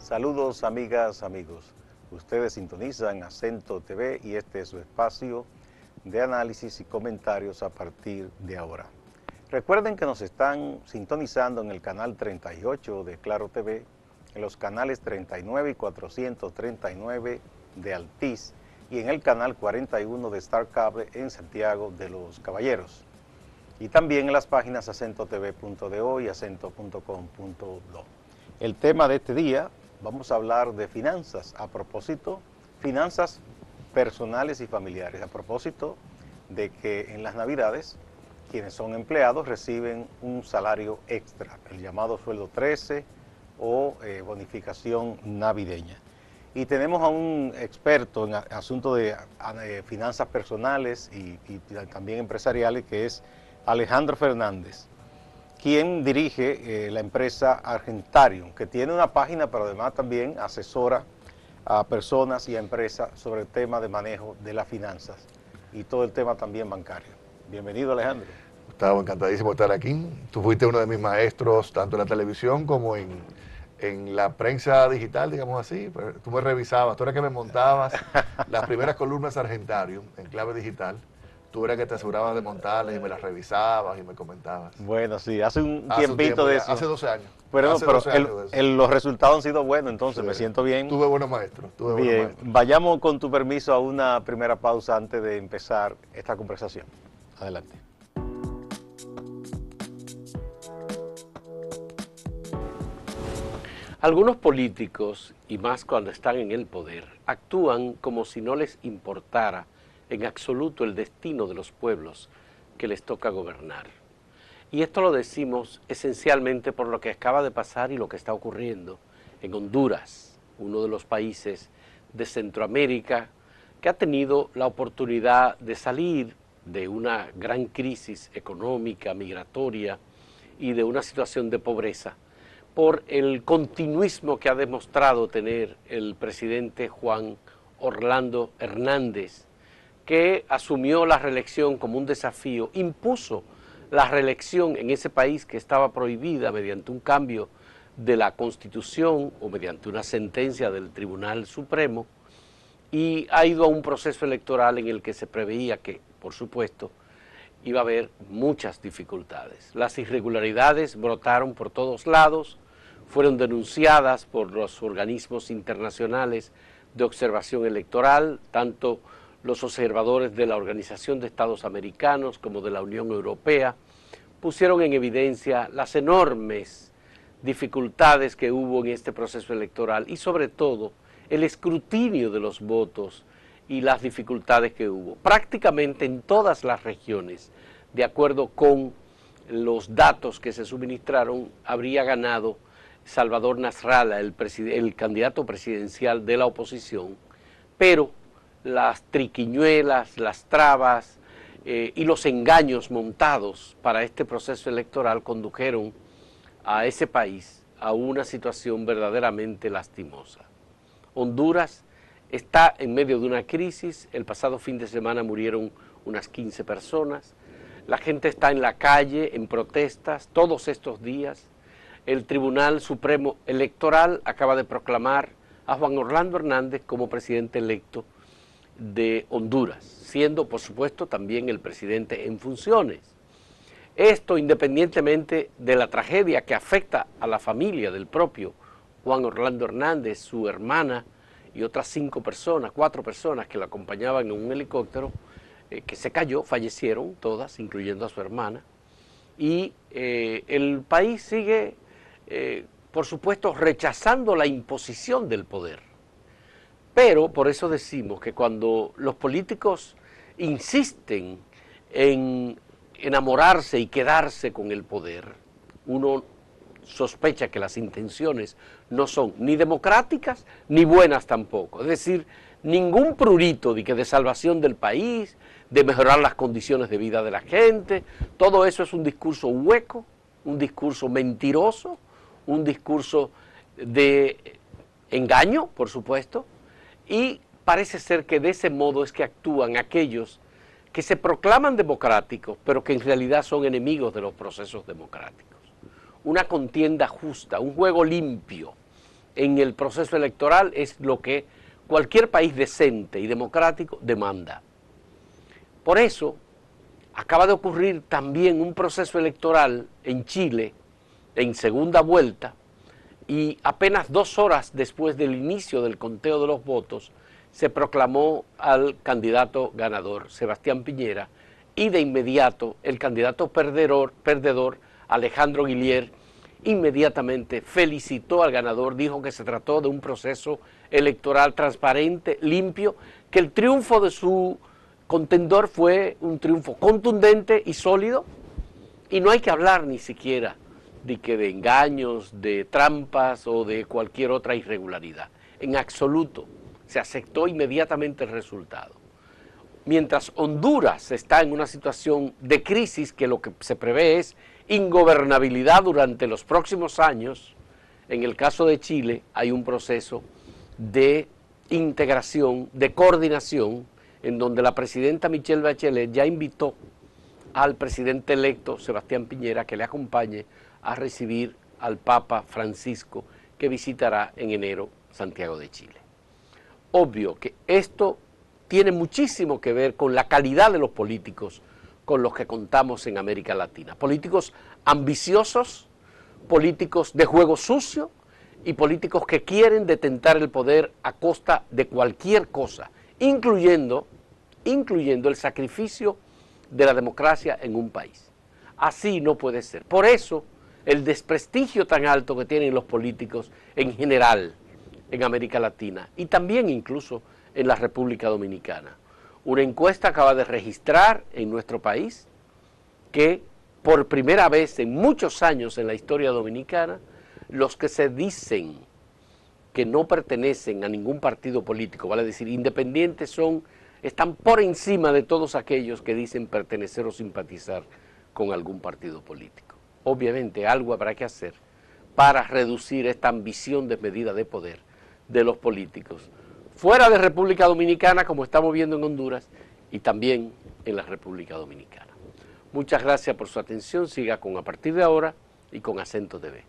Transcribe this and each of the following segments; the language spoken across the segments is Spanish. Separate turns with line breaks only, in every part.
Saludos amigas, amigos. Ustedes sintonizan Acento TV y este es su espacio de análisis y comentarios a partir de ahora. Recuerden que nos están sintonizando en el canal 38 de Claro TV, en los canales 39 y 439 de Altiz y en el canal 41 de Star Cable en Santiago de los Caballeros. Y también en las páginas acentotv.do y acento.com.do. El tema de este día, vamos a hablar de finanzas, a propósito, finanzas personales y familiares, a propósito de que en las Navidades, quienes son empleados reciben un salario extra, el llamado sueldo 13 o bonificación navideña. Y tenemos a un experto en asuntos de finanzas personales y también empresariales, que es Alejandro Fernández, quien dirige la empresa Argentarium, que tiene una página, pero además también asesora a personas y a empresas sobre el tema de manejo de las finanzas y todo el tema también bancario. Bienvenido, Alejandro.
Gustavo, encantadísimo de estar aquí. Tú fuiste uno de mis maestros, tanto en la televisión como en la prensa digital, digamos así. Tú me revisabas, tú eras que me montabas las primeras columnas Argentarium en clave digital. Tú eras que te asegurabas de montarlas y me las revisabas y me comentabas.
Bueno, sí, hace un tiempito de eso.
Hace 12 años.
Pero
Hace
los resultados han sido buenos, entonces sí, me siento bien.
Tuve buenos maestros.
Bien, vayamos con tu permiso a una primera pausa antes de empezar esta conversación. Adelante.
Algunos políticos, y más cuando están en el poder, actúan como si no les importara en absoluto el destino de los pueblos que les toca gobernar. Y esto lo decimos esencialmente por lo que acaba de pasar y lo que está ocurriendo en Honduras, uno de los países de Centroamérica que ha tenido la oportunidad de salir de una gran crisis económica, migratoria y de una situación de pobreza por el continuismo que ha demostrado tener el presidente Juan Orlando Hernández, que asumió la reelección como un desafío, impuso la reelección en ese país que estaba prohibida mediante un cambio de la Constitución o mediante una sentencia del Tribunal Supremo, y ha ido a un proceso electoral en el que se preveía que, por supuesto, iba a haber muchas dificultades. Las irregularidades brotaron por todos lados, fueron denunciadas por los organismos internacionales de observación electoral, tanto los observadores de la Organización de Estados Americanos como de la Unión Europea, pusieron en evidencia las enormes dificultades que hubo en este proceso electoral y sobre todo el escrutinio de los votos y las dificultades que hubo. Prácticamente en todas las regiones, de acuerdo con los datos que se suministraron, habría ganado Salvador Nasralla, el candidato presidencial de la oposición, pero las triquiñuelas, las trabas y los engaños montados para este proceso electoral condujeron a ese país a una situación verdaderamente lastimosa. Honduras está en medio de una crisis. El pasado fin de semana murieron unas 15 personas. La gente está en la calle en protestas todos estos días. El Tribunal Supremo Electoral acaba de proclamar a Juan Orlando Hernández como presidente electo de Honduras, siendo por supuesto también el presidente en funciones. Esto independientemente de la tragedia que afecta a la familia del propio Juan Orlando Hernández, su hermana y otras 4 personas que lo acompañaban en un helicóptero que se cayó, fallecieron todas, incluyendo a su hermana, y el país sigue por supuesto rechazando la imposición del poder. Pero por eso decimos que cuando los políticos insisten en enamorarse y quedarse con el poder, uno sospecha que las intenciones no son ni democráticas ni buenas tampoco. Es decir, ningún prurito de salvación del país, de mejorar las condiciones de vida de la gente. Todo eso es un discurso hueco, un discurso mentiroso, un discurso de engaño, por supuesto, y parece ser que de ese modo es que actúan aquellos que se proclaman democráticos, pero que en realidad son enemigos de los procesos democráticos. Una contienda justa, un juego limpio, en el proceso electoral es lo que cualquier país decente y democrático demanda. Por eso, acaba de ocurrir también un proceso electoral en Chile, en segunda vuelta, y apenas 2 horas después del inicio del conteo de los votos, se proclamó al candidato ganador, Sebastián Piñera, y de inmediato el candidato perdedor, Alejandro Guillier, inmediatamente felicitó al ganador, dijo que se trató de un proceso electoral transparente, limpio, que el triunfo de su contendor fue un triunfo contundente y sólido, y no hay que hablar ni siquiera de engaños, de trampas o de cualquier otra irregularidad. En absoluto, se aceptó inmediatamente el resultado. Mientras Honduras está en una situación de crisis, que lo que se prevé es ingobernabilidad durante los próximos años, en el caso de Chile hay un proceso de integración, de coordinación, en donde la presidenta Michelle Bachelet ya invitó al presidente electo Sebastián Piñera que le acompañe a recibir al Papa Francisco, que visitará en enero Santiago de Chile. Obvio que esto tiene muchísimo que ver con la calidad de los políticos con los que contamos en América Latina. Políticos ambiciosos, políticos de juego sucio y políticos que quieren detentar el poder a costa de cualquier cosa, incluyendo el sacrificio de la democracia en un país. Así no puede ser. Por eso, el desprestigio tan alto que tienen los políticos en general en América Latina y también incluso en la República Dominicana. Una encuesta acaba de registrar en nuestro país que por primera vez en muchos años en la historia dominicana, los que se dicen que no pertenecen a ningún partido político, vale decir, independientes, están por encima de todos aquellos que dicen pertenecer o simpatizar con algún partido político. Obviamente algo habrá que hacer para reducir esta ambición desmedida de poder de los políticos, fuera de República Dominicana, como estamos viendo en Honduras, y también en la República Dominicana. Muchas gracias por su atención. Siga con A Partir de Ahora y con Acento TV.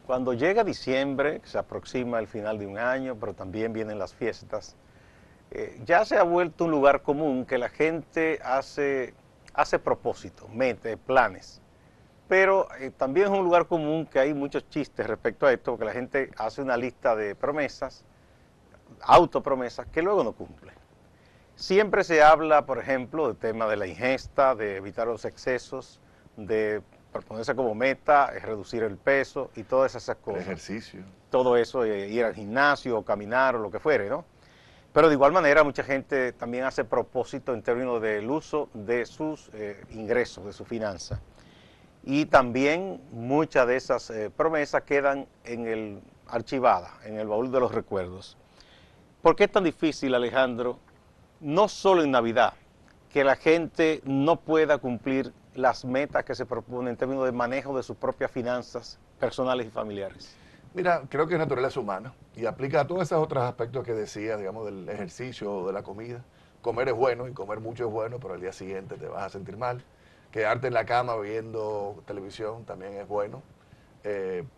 Cuando llega diciembre, se aproxima el final de un año, pero también vienen las fiestas, ya se ha vuelto un lugar común que la gente hace propósitos, metas, planes. Pero también es un lugar común que hay muchos chistes respecto a esto, porque la gente hace una lista de promesas, autopromesas, que luego no cumple. Siempre se habla, por ejemplo, del tema de la ingesta, de evitar los excesos, de proponerse como meta es reducir el peso y todas esas cosas.
El ejercicio.
Todo eso, ir al gimnasio o caminar o lo que fuere, ¿no? Pero de igual manera mucha gente también hace propósito en términos del uso de sus ingresos, de su finanza. Y también muchas de esas promesas quedan archivadas en el baúl de los recuerdos. ¿Por qué es tan difícil, Alejandro, no solo en Navidad, que la gente no pueda cumplir las metas que se proponen en términos de manejo de sus propias finanzas personales y familiares?
Mira, creo que es naturaleza humana y aplica a todos esos otros aspectos que decía, digamos, del ejercicio o de la comida. Comer es bueno y comer mucho es bueno, pero al día siguiente te vas a sentir mal. Quedarte en la cama viendo televisión también es bueno,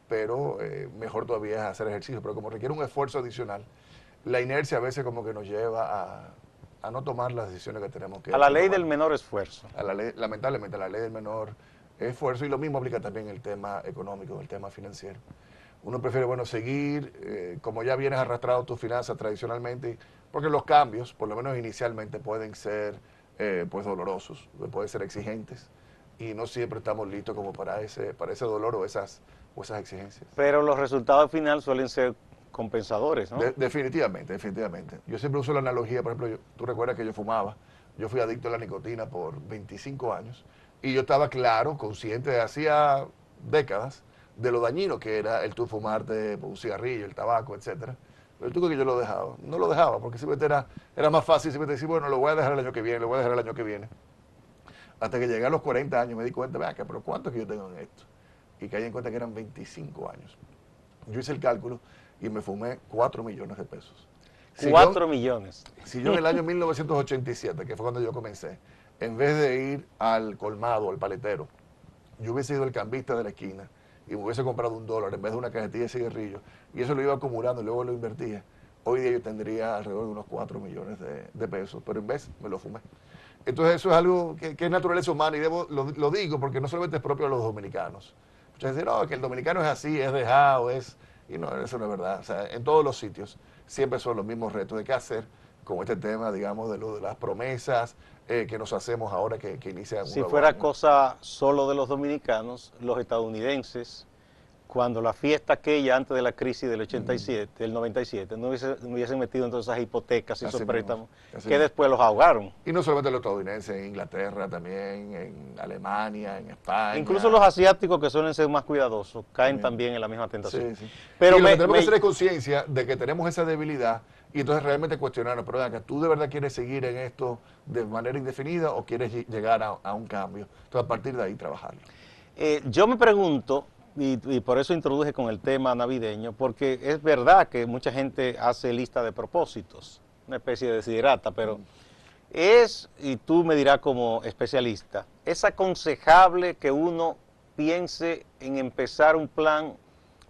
pero mejor todavía es hacer ejercicio. Pero como requiere un esfuerzo adicional, la inercia a veces como que nos lleva a no tomar las decisiones que tenemos que tomar.
A la ley del menor esfuerzo.
Lamentablemente, a la ley del menor esfuerzo, y lo mismo aplica también el tema económico, el tema financiero. Uno prefiere, bueno, seguir como ya vienes arrastrado tus finanzas tradicionalmente, porque los cambios, por lo menos inicialmente, pueden ser pues dolorosos, pueden ser exigentes, y no siempre estamos listos como para ese dolor o esas exigencias.
Pero los resultados al final suelen ser compensadores, ¿no?
Definitivamente. Yo siempre uso la analogía, por ejemplo, tú recuerdas que yo fumaba, yo fui adicto a la nicotina por 25 años, y yo estaba claro, consciente de hacía décadas, de lo dañino que era el tú fumarte un cigarrillo, el tabaco, etcétera. Pero el truco que yo lo dejaba, no lo dejaba, porque simplemente era más fácil simplemente decir, bueno, lo voy a dejar el año que viene, Hasta que llegué a los 40 años me di cuenta, vea, pero ¿cuánto es que yo tengo en esto? Y caí en cuenta que eran 25 años. Yo hice el cálculo y me fumé 4 millones de pesos.
4 millones.
Si yo en el año 1987, que fue cuando yo comencé, en vez de ir al colmado, al paletero, yo hubiese ido al cambista de la esquina y me hubiese comprado $1 en vez de una cajetilla de cigarrillos, y eso lo iba acumulando y luego lo invertía, hoy día yo tendría alrededor de unos 4 millones de pesos, pero en vez me lo fumé. Entonces eso es algo que es naturaleza humana, y lo digo porque no solamente es propio de los dominicanos. Muchos dicen, no, que el dominicano es así, es dejado, y no, eso no es verdad. O sea, en todos los sitios siempre son los mismos retos de qué hacer con este tema, digamos, de las promesas que nos hacemos ahora que inician.
Si fuera cosa solo de los dominicanos, los estadounidenses, cuando la fiesta aquella antes de la crisis del 87, del 97, no hubiesen metido en todas esas hipotecas y esos préstamos, que después los ahogaron.
Y no solamente los estadounidenses, en Inglaterra también, en Alemania, en España.
Incluso los asiáticos, que suelen ser más cuidadosos, caen también en la misma tentación.
Sí, sí.
Pero
lo que tenemos que hacer es conciencia de que tenemos esa debilidad y entonces realmente cuestionarnos, pero venga, ¿tú de verdad quieres seguir en esto de manera indefinida o quieres llegar a un cambio? Entonces a partir de ahí trabajarlo.
Yo me pregunto, y por eso introduje con el tema navideño, porque es verdad que mucha gente hace lista de propósitos, una especie de desiderata, pero y tú me dirás como especialista, ¿es aconsejable que uno piense en empezar un plan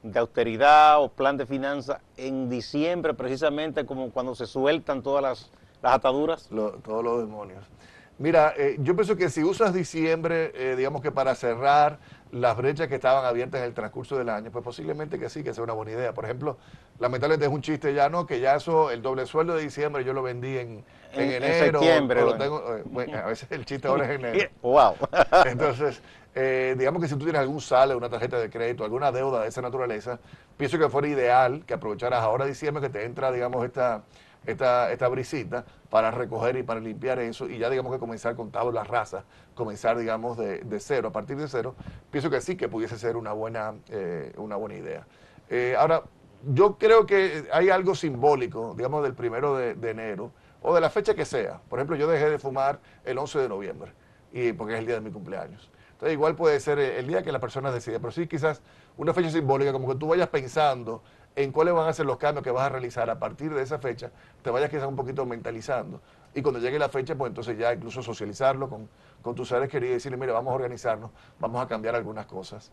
de austeridad o plan de finanzas en diciembre, precisamente como cuando se sueltan todas las ataduras?
Todos los demonios. Mira, yo pienso que si usas diciembre, digamos que para cerrar las brechas que estaban abiertas en el transcurso del año, pues posiblemente que sí, que sea una buena idea. Por ejemplo, lamentablemente es un chiste ya, ¿no? Que ya eso, el doble sueldo de diciembre yo lo vendí en enero. En
septiembre.
O lo tengo, bueno, a veces el chiste ahora es enero.
Wow.
Entonces, digamos que si tú tienes algún sale, una tarjeta de crédito, alguna deuda de esa naturaleza, pienso que fuera ideal que aprovecharas ahora diciembre que te entra, digamos, esta brisita para recoger y para limpiar eso, y ya digamos que comenzar con tablas rasas, comenzar digamos de cero, a partir de cero, pienso que sí que pudiese ser una buena idea. Ahora, yo creo que hay algo simbólico, digamos del 1 de enero, o de la fecha que sea. Por ejemplo, yo dejé de fumar el 11 de noviembre, porque es el día de mi cumpleaños. Entonces igual puede ser el día que la persona decide, pero sí quizás una fecha simbólica, como que tú vayas pensando en cuáles van a ser los cambios que vas a realizar a partir de esa fecha, te vayas quizás un poquito mentalizando. Y cuando llegue la fecha, pues entonces ya incluso socializarlo con tus seres queridos y decirle, mire, vamos a organizarnos, vamos a cambiar algunas cosas.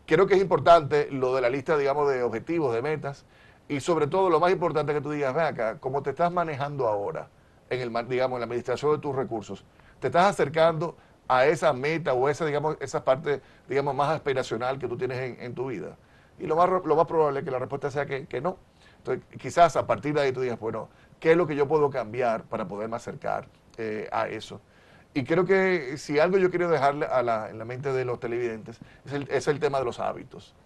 Creo que es importante lo de la lista, digamos, de objetivos, de metas, y sobre todo lo más importante que tú digas, ven acá, como te estás manejando ahora, digamos, en la administración de tus recursos, te estás acercando a esa meta o esa parte, digamos, más aspiracional que tú tienes en tu vida. Y lo más probable es que la respuesta sea que no. Entonces, quizás a partir de ahí tú digas, bueno, ¿qué es lo que yo puedo cambiar para poderme acercar a eso? Y creo que si algo yo quiero dejarle en la mente de los televidentes es el tema de los hábitos.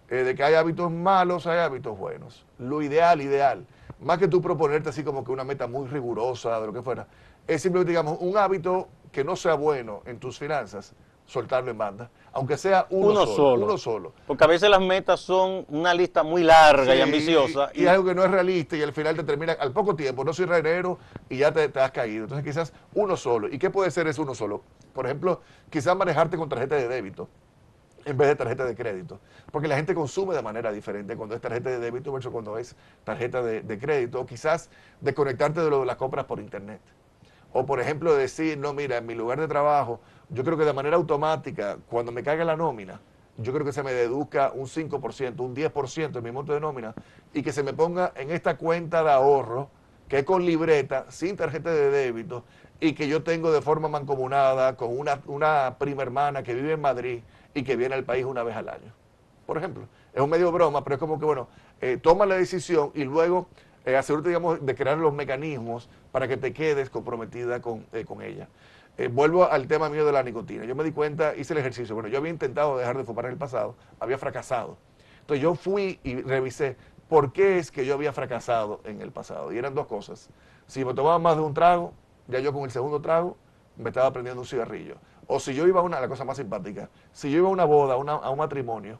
De que hay hábitos malos, hay hábitos buenos. Lo ideal, más que tú proponerte así como que una meta muy rigurosa de lo que fuera, es simplemente, digamos, un hábito que no sea bueno en tus finanzas, soltarlo en banda, aunque sea uno solo.
Porque a veces las metas son una lista muy larga y ambiciosa.
Y algo que no es realista y al final te termina, al poco tiempo, no soy enero y ya te has caído. Entonces quizás uno solo. ¿Y qué puede ser ese uno solo? Por ejemplo, quizás manejarte con tarjeta de débito en vez de tarjeta de crédito. Porque la gente consume de manera diferente cuando es tarjeta de débito versus cuando es tarjeta de crédito. O quizás desconectarte de lo de las compras por internet. O por ejemplo decir, no, mira, en mi lugar de trabajo, yo creo que de manera automática, cuando me caiga la nómina, yo creo que se me deduzca un 5%, un 10% de mi monto de nómina y que se me ponga en esta cuenta de ahorro, que es con libreta, sin tarjeta de débito, y que yo tengo de forma mancomunada con una prima hermana que vive en Madrid y que viene al país una vez al año. Por ejemplo, es un medio broma, pero es como que, bueno, toma la decisión y luego asegúrate, digamos, de crear los mecanismos para que te quedes comprometida con ella. Vuelvo al tema mío de la nicotina. Yo me di cuenta, hice el ejercicio. Bueno, yo había intentado dejar de fumar en el pasado, había fracasado. Entonces yo fui y revisé por qué es que yo había fracasado en el pasado. Y eran dos cosas. Si me tomaba más de un trago, ya yo con el segundo trago me estaba prendiendo un cigarrillo. O si yo iba a la cosa más simpática, si yo iba a una boda, a un matrimonio,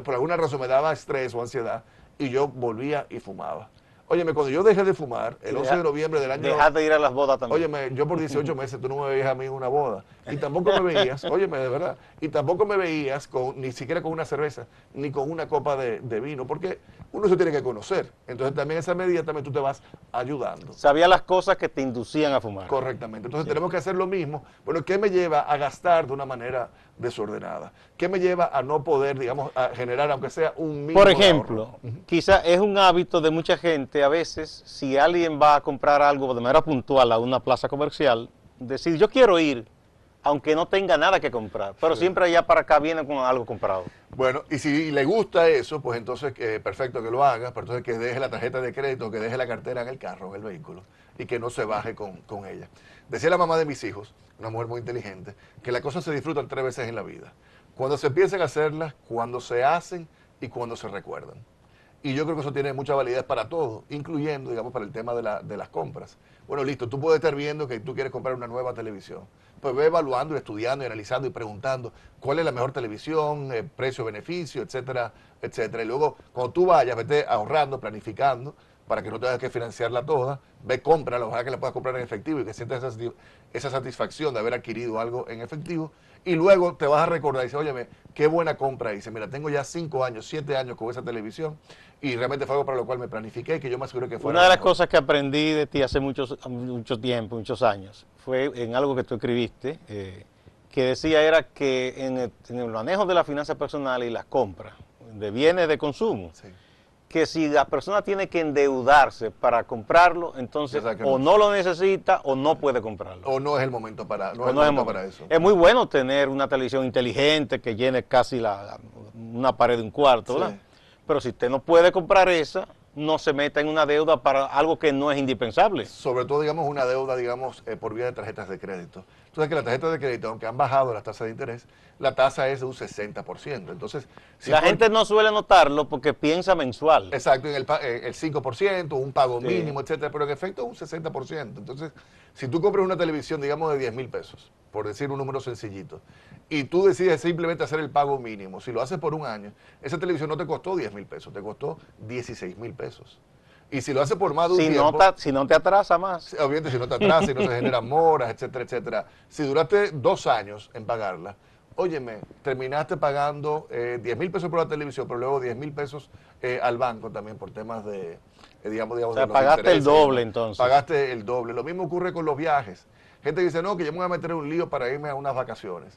por alguna razón me daba estrés o ansiedad, y yo volvía y fumaba. Óyeme, cuando yo dejé de fumar, el 11 de noviembre del año...
Dejaste de ir a las bodas también.
Óyeme, yo por 18 meses tú no me veías a mí en una boda. Y tampoco me veías, óyeme, de verdad, y tampoco me veías ni siquiera con una cerveza, ni con una copa de vino, porque uno se tiene que conocer. Entonces también esa medida también tú te vas ayudando.
Sabía las cosas que te inducían a fumar.
Correctamente. Entonces
Sí.
tenemos que hacer lo mismo. Bueno, ¿qué me lleva a gastar de una manera desordenada? ¿Qué me lleva a no poder, digamos, a generar, aunque sea un mínimo
Por
de
ejemplo,
ahorro?
quizá es un hábito de mucha gente a veces, si alguien va a comprar algo de manera puntual a una plaza comercial, decir yo quiero ir, aunque no tenga nada que comprar, pero
Sí.
siempre allá para acá viene con algo comprado.
Bueno, y si le gusta eso, pues entonces perfecto que lo haga, pero entonces que deje la tarjeta de crédito, que deje la cartera en el carro, en el vehículo, y que no se baje con ella. Decía la mamá de mis hijos, una mujer muy inteligente, que las cosas se disfrutan 3 veces en la vida. Cuando se empiezan a hacerlas, cuando se hacen y cuando se recuerdan. Y yo creo que eso tiene mucha validez para todo, incluyendo, digamos, para el tema de las compras. Bueno, listo, tú puedes estar viendo que tú quieres comprar una nueva televisión. Pues ve evaluando, estudiando, y analizando y preguntando cuál es la mejor televisión, precio, beneficio, etcétera, etcétera. Y luego, cuando tú vayas, vete ahorrando, planificando, para que no tengas que financiarla toda, ve, cómprala, ojalá que la puedas comprar en efectivo y que sientas esa satisfacción de haber adquirido algo en efectivo. Y luego te vas a recordar y dices, óyeme, qué buena compra hice. Mira, tengo ya 5 años, 7 años con esa televisión y realmente fue algo para lo cual me planifiqué y que yo me aseguré que fuera.
Una de las
mejor.
cosas que aprendí de ti hace mucho tiempo, muchos años, fue en algo que tú escribiste, que decía era que en el manejo de la finanza personal y las compras de bienes de consumo,
Sí.
que si la persona tiene que endeudarse para comprarlo, entonces
Ya sabes que
o
no.
no lo necesita o no puede comprarlo.
O no es el momento para, no
O
es el
no es el
momento
momento.
para eso.
Es muy bueno tener una televisión inteligente que llene casi una pared de un cuarto, ¿verdad?
Sí.
Pero si usted no puede comprar esa, no se meta en una deuda para algo que no es indispensable.
Sobre todo, digamos, una deuda, digamos, por vía de tarjetas de crédito. Tú sabes que las tarjetas de crédito, aunque han bajado las tasas de interés, la tasa es de un 60%. Entonces, si
La
tú-
gente no suele notarlo porque piensa mensual.
Exacto, en el 5%, un pago
Sí.
mínimo, etcétera, pero en efecto es un 60%. Entonces, si tú compras una televisión, digamos, de 10,000 pesos, por decir un número sencillito, y tú decides simplemente hacer el pago mínimo, si lo haces por un año, esa televisión no te costó 10,000 pesos, te costó 16,000 pesos. Y si lo haces por más de un tiempo,
Si no te atrasa más.
obviamente si no te atrasas, si no se generan moras, etcétera, etcétera. Si duraste 2 años en pagarla, óyeme, terminaste pagando 10,000 pesos por la televisión, pero luego 10,000 pesos al banco también por temas de, digamos,
O sea,
de los
pagaste el
intereses,
doble
¿no?
entonces.
Pagaste el doble. Lo mismo ocurre con los viajes. Gente que dice, no, que yo me voy a meter en un lío para irme a unas vacaciones.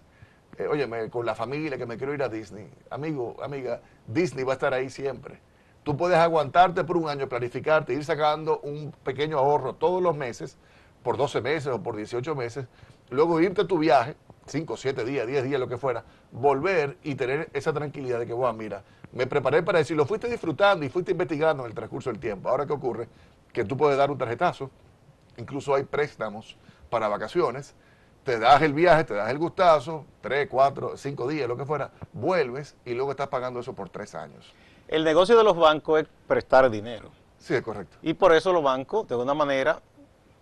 Óyeme, con la familia que me quiero ir a Disney. Amigo, amiga, Disney va a estar ahí siempre. Tú puedes aguantarte por un año, planificarte, ir sacando un pequeño ahorro todos los meses, por 12 meses o por 18 meses, luego irte a tu viaje, 5, 7 días, 10 días, lo que fuera, volver y tener esa tranquilidad de que, bueno, mira, me preparé para eso y lo fuiste disfrutando y fuiste investigando en el transcurso del tiempo. Ahora, ¿qué ocurre? Que tú puedes dar un tarjetazo, incluso hay préstamos para vacaciones, te das el viaje, te das el gustazo, 3, 4, 5 días, lo que fuera, vuelves y luego estás pagando eso por 3 años.
El negocio de los bancos es prestar dinero.
Sí, es correcto.
Y por eso los bancos, de alguna manera,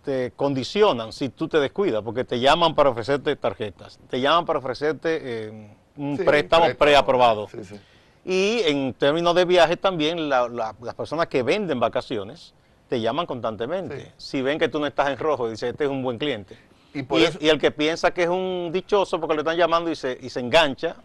te condicionan si tú te descuidas, porque te llaman para ofrecerte tarjetas, te llaman para ofrecerte un
Sí,
préstamo preaprobado.
Sí, sí.
Y en términos de viaje también, las personas que venden vacaciones te llaman constantemente.
Sí.
Si ven que tú no estás en rojo, dicen, este es un buen cliente.
Y por
Y,
eso-
y el que piensa que es un dichoso porque le están llamando y se engancha,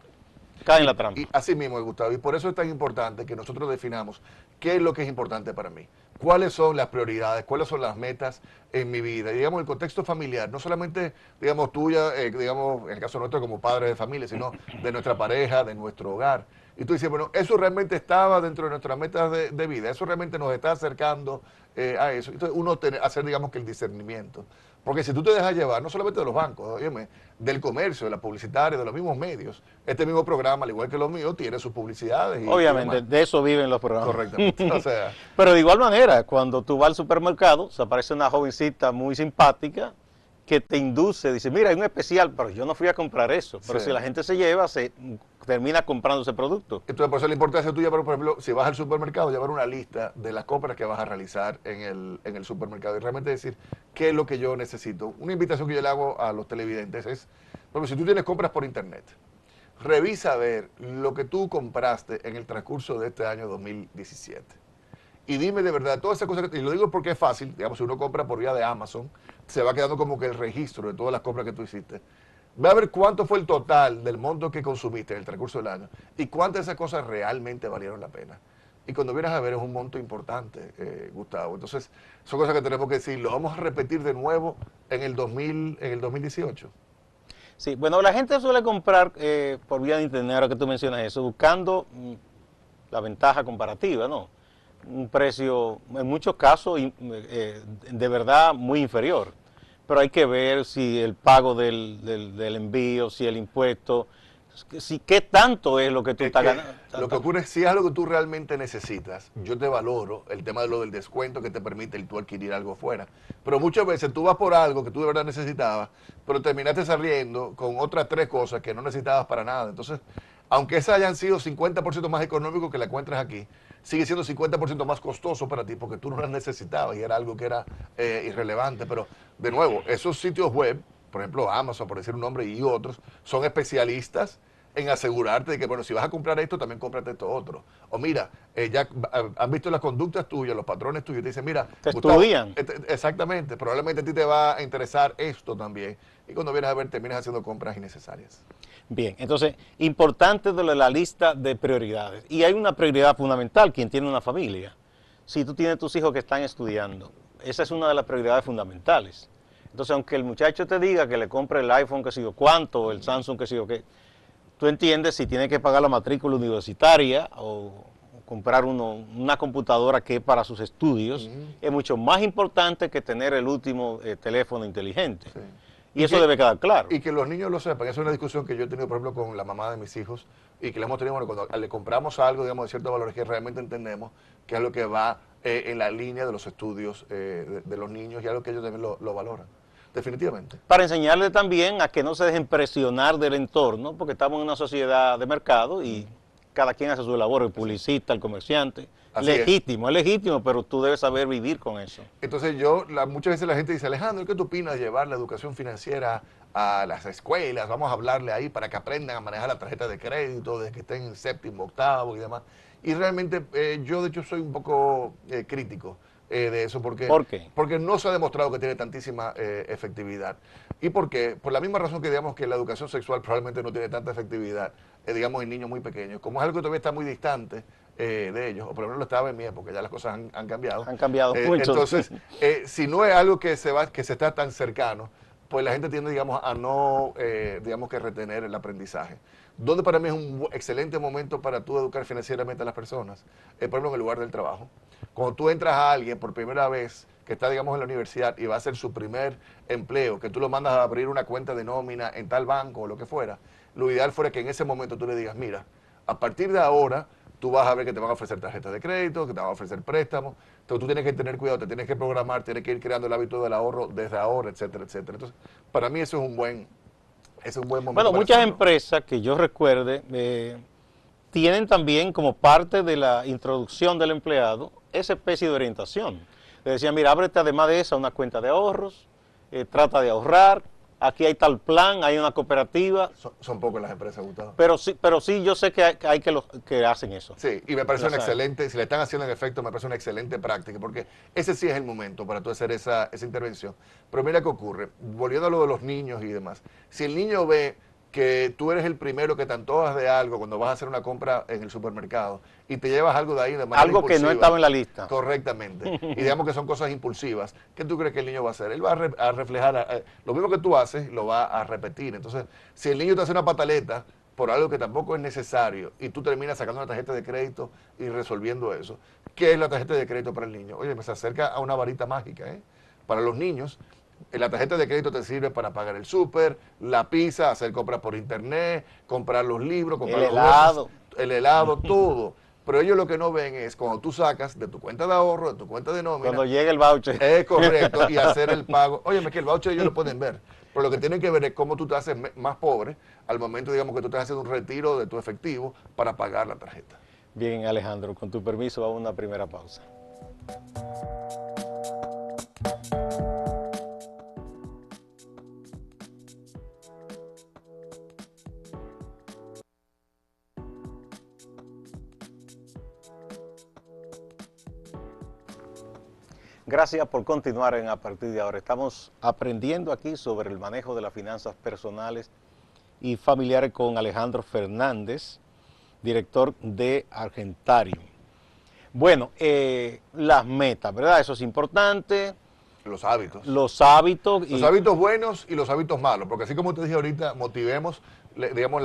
cae en la trampa.
Y así mismo, Gustavo, y por eso es tan importante que nosotros definamos qué es lo que es importante para mí, cuáles son las prioridades, cuáles son las metas en mi vida. Y digamos, el contexto familiar, no solamente, digamos, tuya, digamos, en el caso nuestro como padre de familia, sino de nuestra pareja, de nuestro hogar. Y tú dices, bueno, eso realmente estaba dentro de nuestras metas de vida, eso realmente nos está acercando a eso. Entonces, uno hacer, digamos, que el discernimiento. Porque si tú te dejas llevar, no solamente de los bancos, óyeme, del comercio, de la publicitaria, de los mismos medios, este mismo programa, al igual que los míos, tiene sus publicidades.
Obviamente,
demás.
de eso viven los programas.
Correctamente. O sea,
Pero de igual manera, cuando tú vas al supermercado, se aparece una jovencita muy simpática que te induce, dice, mira, hay un especial, pero yo no fui a comprar eso. Pero
Sí.
si la gente se lleva, se termina comprando ese producto.
entonces, por eso la importancia tuya, pero, por ejemplo, si vas al supermercado, llevar una lista de las compras que vas a realizar en el supermercado y realmente decir qué es lo que yo necesito. Una invitación que yo le hago a los televidentes es, por ejemplo, si tú tienes compras por internet, revisa a ver lo que tú compraste en el transcurso de este año 2017. Y dime de verdad, todas esas cosas, y lo digo porque es fácil, digamos, si uno compra por vía de Amazon, se va quedando como que el registro de todas las compras que tú hiciste. Ve a ver cuánto fue el total del monto que consumiste en el transcurso del año y cuántas de esas cosas realmente valieron la pena. Y cuando vienes a ver es un monto importante, Gustavo. Entonces, son cosas que tenemos que decir. Lo vamos a repetir de nuevo en el 2018.
Sí, bueno, la gente suele comprar por vía de internet, ahora que tú mencionas eso, buscando la ventaja comparativa, ¿no? Un precio, en muchos casos, de verdad muy inferior. Pero hay que ver si el pago del envío, si el impuesto, si qué tanto es lo que tú
Es
estás
que
ganando.
lo que ocurre es, si es algo que tú realmente necesitas, yo te valoro el tema de lo del descuento que te permite el tú adquirir algo fuera. Pero muchas veces tú vas por algo que tú de verdad necesitabas, pero terminaste saliendo con otras tres cosas que no necesitabas para nada. Entonces, aunque esas hayan sido 50% más económico que la encuentras aquí, sigue siendo 50% más costoso para ti porque tú no las necesitabas y era algo que era irrelevante. Pero, de nuevo, esos sitios web, por ejemplo Amazon, por decir un nombre, y otros, son especialistas en asegurarte de que, bueno, si vas a comprar esto, también cómprate esto otro. O mira, ya han visto las conductas tuyas, los patrones tuyos, te dicen, mira,
Te
Gustavo,
estudian.
exactamente, probablemente a ti te va a interesar esto también. Y cuando vienes a ver, terminas haciendo compras innecesarias.
Bien, entonces, importante de la lista de prioridades. Y hay una prioridad fundamental, quien tiene una familia. Si tú tienes tus hijos que están estudiando, esa es una de las prioridades fundamentales. Entonces, aunque el muchacho te diga que le compre el iPhone que sé yo cuánto, o el Samsung que sé yo qué, tú entiendes si tiene que pagar la matrícula universitaria o comprar una computadora que es para sus estudios, es mucho más importante que tener el último teléfono inteligente.
Sí.
Y eso debe quedar claro.
Y que los niños lo sepan. Esa es una discusión que yo he tenido, por ejemplo, con la mamá de mis hijos y que le hemos tenido, bueno, cuando le compramos algo, digamos, de ciertos valores que realmente entendemos que es lo que va en la línea de los estudios de los niños y algo que ellos también lo valoran. Definitivamente.
Para enseñarle también a que no se dejen presionar del entorno, porque estamos en una sociedad de mercado y cada quien hace su labor, el publicista, el comerciante.
Así
Es legítimo, pero tú debes saber vivir con eso.
Entonces muchas veces la gente dice, Alejandro, ¿qué tú opinas de llevar la educación financiera a las escuelas? Vamos a hablarle ahí para que aprendan a manejar la tarjeta de crédito desde que estén en séptimo, octavo y demás. Y realmente yo de hecho soy un poco crítico de eso
¿Por qué?
porque no se ha demostrado que tiene tantísima efectividad. ¿Y por qué? Por la misma razón que digamos que la educación sexual probablemente no tiene tanta efectividad, digamos, en niños muy pequeños. Como es algo que todavía está muy distante, de ellos, o por lo menos lo estaba en mi época, ya las cosas han cambiado.
Han cambiado mucho.
Entonces, si no es algo que se está tan cercano, pues la gente tiende, digamos, a no, digamos, que retener el aprendizaje. Donde para mí es un excelente momento para tú educar financieramente a las personas, por ejemplo, en el lugar del trabajo. Cuando tú entras a alguien por primera vez que está, digamos, en la universidad y va a hacer su primer empleo, que tú lo mandas a abrir una cuenta de nómina en tal banco o lo que fuera, lo ideal fuera que en ese momento tú le digas, mira, a partir de ahora, tú vas a ver que te van a ofrecer tarjetas de crédito, que te van a ofrecer préstamos. Entonces tú tienes que tener cuidado, te tienes que programar, tienes que ir creando el hábito del ahorro desde ahora, etcétera, etcétera. Entonces, para mí eso es un buen momento.
Bueno,
para
muchas
hacerlo.
empresas que yo recuerde tienen también como parte de la introducción del empleado esa especie de orientación. Le decían, mira, ábrete además de esa una cuenta de ahorros, trata de ahorrar, aquí hay tal plan, hay una cooperativa,
Son pocas las empresas, Gustavo.
pero sí yo sé que hay que hacen eso.
Sí, y me parece
Las
una
hay.
excelente, si le están haciendo en efecto, me parece una excelente práctica, porque ese sí es el momento para tú hacer esa intervención. Pero mira qué ocurre, volviendo a lo de los niños y demás, si el niño ve que tú eres el primero que te antojas de algo cuando vas a hacer una compra en el supermercado y te llevas algo de ahí de manera
Algo que no
impulsiva,
estaba en la lista.
correctamente, y digamos que son cosas impulsivas, ¿qué tú crees que el niño va a hacer? Él va a reflejar, lo mismo que tú haces, lo va a repetir. Entonces, si el niño te hace una pataleta por algo que tampoco es necesario y tú terminas sacando una tarjeta de crédito y resolviendo eso, ¿qué es la tarjeta de crédito para el niño? Oye, me se acerca a una varita mágica, ¿eh? Para los niños, la tarjeta de crédito te sirve para pagar el súper, la pizza, hacer compras por internet, comprar los libros, comprar
El
los juguetes,
helado.
el helado, todo. Pero ellos lo que no ven es cuando tú sacas de tu cuenta de ahorro, de tu cuenta de nómina,
Cuando llegue el voucher.
es correcto, y hacer el pago. Óyeme, que el voucher ellos lo pueden ver, pero lo que tienen que ver es cómo tú te haces más pobre al momento, digamos, que tú estás haciendo un retiro de tu efectivo para pagar la tarjeta.
Bien, Alejandro, con tu permiso vamos a una primera pausa. Gracias por continuar en A Partir de Ahora. Estamos aprendiendo aquí sobre el manejo de las finanzas personales y familiares con Alejandro Fernández, director de Argentarium. Bueno, las metas, ¿verdad? Eso es importante.
Los hábitos.
Los hábitos.
Los hábitos buenos y los hábitos malos, porque así como te dije ahorita, motivemos, digamos,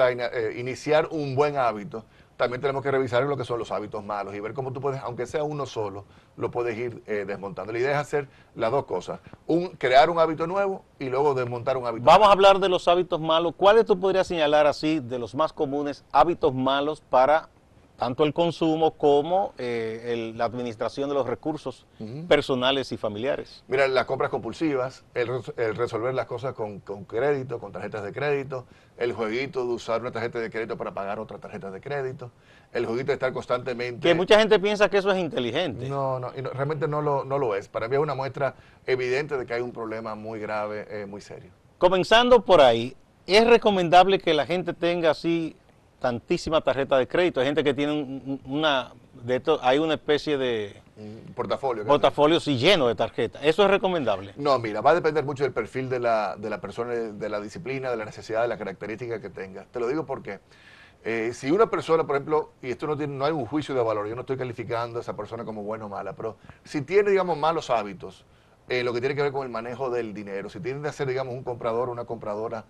iniciar un buen hábito. También tenemos que revisar lo que son los hábitos malos y ver cómo tú puedes, aunque sea uno solo, lo puedes ir desmontando. La idea es hacer las dos cosas, crear un hábito nuevo y luego desmontar un hábito
Vamos
nuevo.
a hablar de los hábitos malos. ¿Cuáles tú podrías señalar así de los más comunes hábitos malos para tanto el consumo como la administración de los recursos personales y familiares?
Mira, las compras compulsivas, el resolver las cosas con crédito, con tarjetas de crédito, el jueguito de usar una tarjeta de crédito para pagar otra tarjeta de crédito, el jueguito de estar constantemente...
Que mucha gente piensa que eso es inteligente.
No, realmente no lo es. Para mí es una muestra evidente de que hay un problema muy grave, muy serio.
Comenzando por ahí, ¿es recomendable que la gente tenga así tantísima tarjeta de crédito? Hay gente que tiene hay una especie de portafolio sí, lleno de tarjetas. ¿Eso es recomendable?
No, mira, va a depender mucho del perfil de la persona, de la disciplina, de la necesidad, de la característica que tenga. Te lo digo porque si una persona, por ejemplo, y esto no hay un juicio de valor, yo no estoy calificando a esa persona como buena o mala, pero si tiene, digamos, malos hábitos, lo que tiene que ver con el manejo del dinero, si tiene que ser, digamos, un comprador o una compradora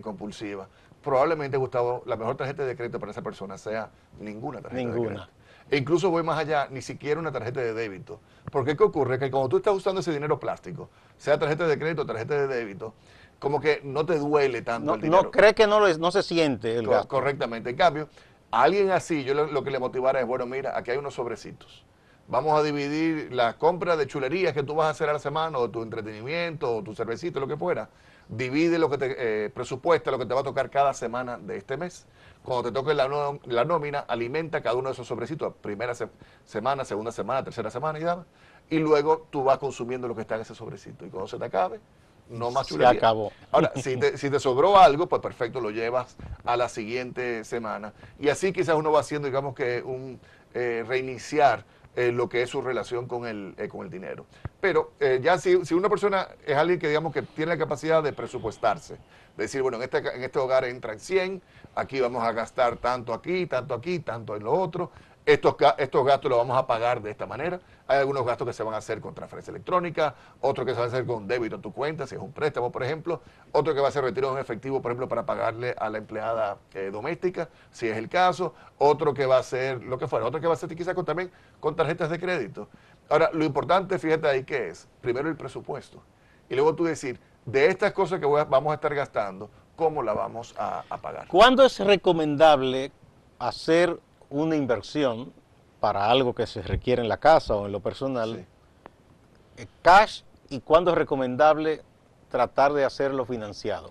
compulsiva, probablemente, Gustavo, la mejor tarjeta de crédito para esa persona sea ninguna tarjeta de crédito. E incluso voy más allá, ni siquiera una tarjeta de débito. Porque ¿qué ocurre? Que cuando tú estás usando ese dinero plástico, sea tarjeta de crédito o tarjeta de débito, como que no te duele tanto el dinero.
No cree que no se siente el gasto.
Correctamente. En cambio, a alguien así, yo lo que le motivara es, bueno, mira, aquí hay unos sobrecitos. Vamos a dividir la compra de chulerías que tú vas a hacer a la semana, o tu entretenimiento, o tu cervecito, lo que fuera. Divide lo que te presupuesta, lo que te va a tocar cada semana de este mes. Cuando te toque la nómina, alimenta cada uno de esos sobrecitos, primera semana, segunda semana, tercera semana y luego tú vas consumiendo lo que está en ese sobrecito. Y cuando se te acabe, no más chulería.
Se acabó.
Ahora, si te sobró algo, pues perfecto, lo llevas a la siguiente semana. Y así quizás uno va haciendo, digamos que reiniciar lo que es su relación con el dinero. Pero ya si una persona es alguien que, digamos, que tiene la capacidad de presupuestarse, de decir, bueno, en este hogar entran 100, aquí vamos a gastar tanto aquí, tanto en lo otro, estos gastos los vamos a pagar de esta manera. Hay algunos gastos que se van a hacer con transferencia electrónica, otros que se van a hacer con débito a tu cuenta, si es un préstamo, por ejemplo, otro que va a ser retiro en efectivo, por ejemplo, para pagarle a la empleada doméstica, si es el caso, otro que va a ser lo que fuera, otro que va a ser quizás también con tarjetas de crédito. Ahora, lo importante, fíjate ahí que es, primero el presupuesto, y luego tú decir, de estas cosas que vamos a estar gastando, ¿cómo la vamos a pagar?
¿Cuándo es recomendable hacer una inversión para algo que se requiere en la casa o en lo personal, cash, y cuándo es recomendable tratar de hacerlo financiado?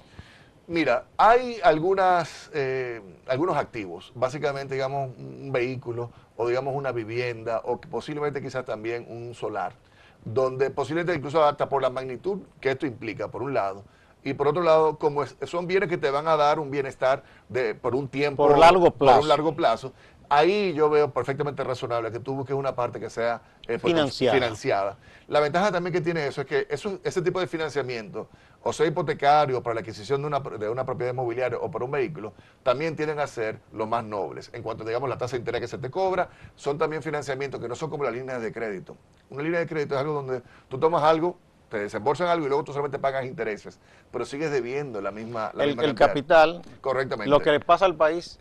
Mira, hay algunos activos, básicamente, digamos, un vehículo o, digamos, una vivienda o posiblemente quizás también un solar, donde posiblemente incluso hasta por la magnitud que esto implica, por un lado, y por otro lado, como son bienes que te van a dar un bienestar por un tiempo,
por largo plazo.
Por un largo plazo, ahí yo veo perfectamente razonable que tú busques una parte que sea financiada. La ventaja también que tiene eso es que ese tipo de financiamiento, o sea hipotecario para la adquisición de una propiedad inmobiliaria o para un vehículo, también tienden a ser los más nobles. En cuanto, digamos, la tasa de interés que se te cobra, son también financiamientos que no son como las líneas de crédito. Una línea de crédito es algo donde tú tomas algo, te desembolsan algo y luego tú solamente pagas intereses, pero sigues debiendo la misma
el capital.
Correctamente.
Lo que le pasa al país,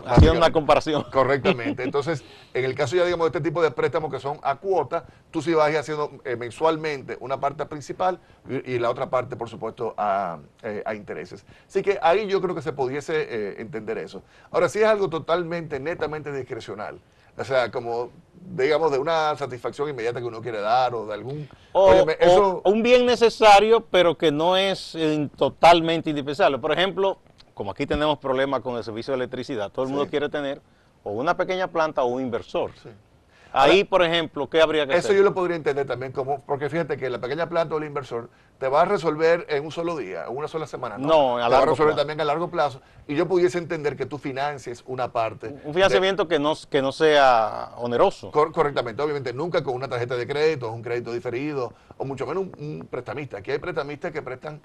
haciendo una comparación.
Correctamente. Entonces, en el caso ya, digamos, de este tipo de préstamos que son a cuota, tú sí vas haciendo mensualmente una parte principal y la otra parte, por supuesto, a intereses. Así que ahí yo creo que se pudiese entender eso. Ahora, si es algo totalmente, netamente discrecional, o sea, como, digamos, de una satisfacción inmediata que uno quiere dar o de algún...
O un bien necesario, pero que no es totalmente indispensable. Por ejemplo, como aquí tenemos problemas con el servicio de electricidad, todo el mundo quiere tener o una pequeña planta o un inversor.
Sí.
Ahí, por ejemplo, ¿qué habría que
Eso
hacer?
yo lo podría entender también como, porque fíjate que la pequeña planta o el inversor te va a resolver en un solo día, en una sola semana, ¿no?
No, a
Te va a
largo
resolver
plazo.
también a largo plazo. Y yo pudiese entender que tú financies una parte.
Un financiamiento que no sea oneroso.
Correctamente, obviamente nunca con una tarjeta de crédito, un crédito diferido, o mucho menos un prestamista. Aquí hay prestamistas que prestan,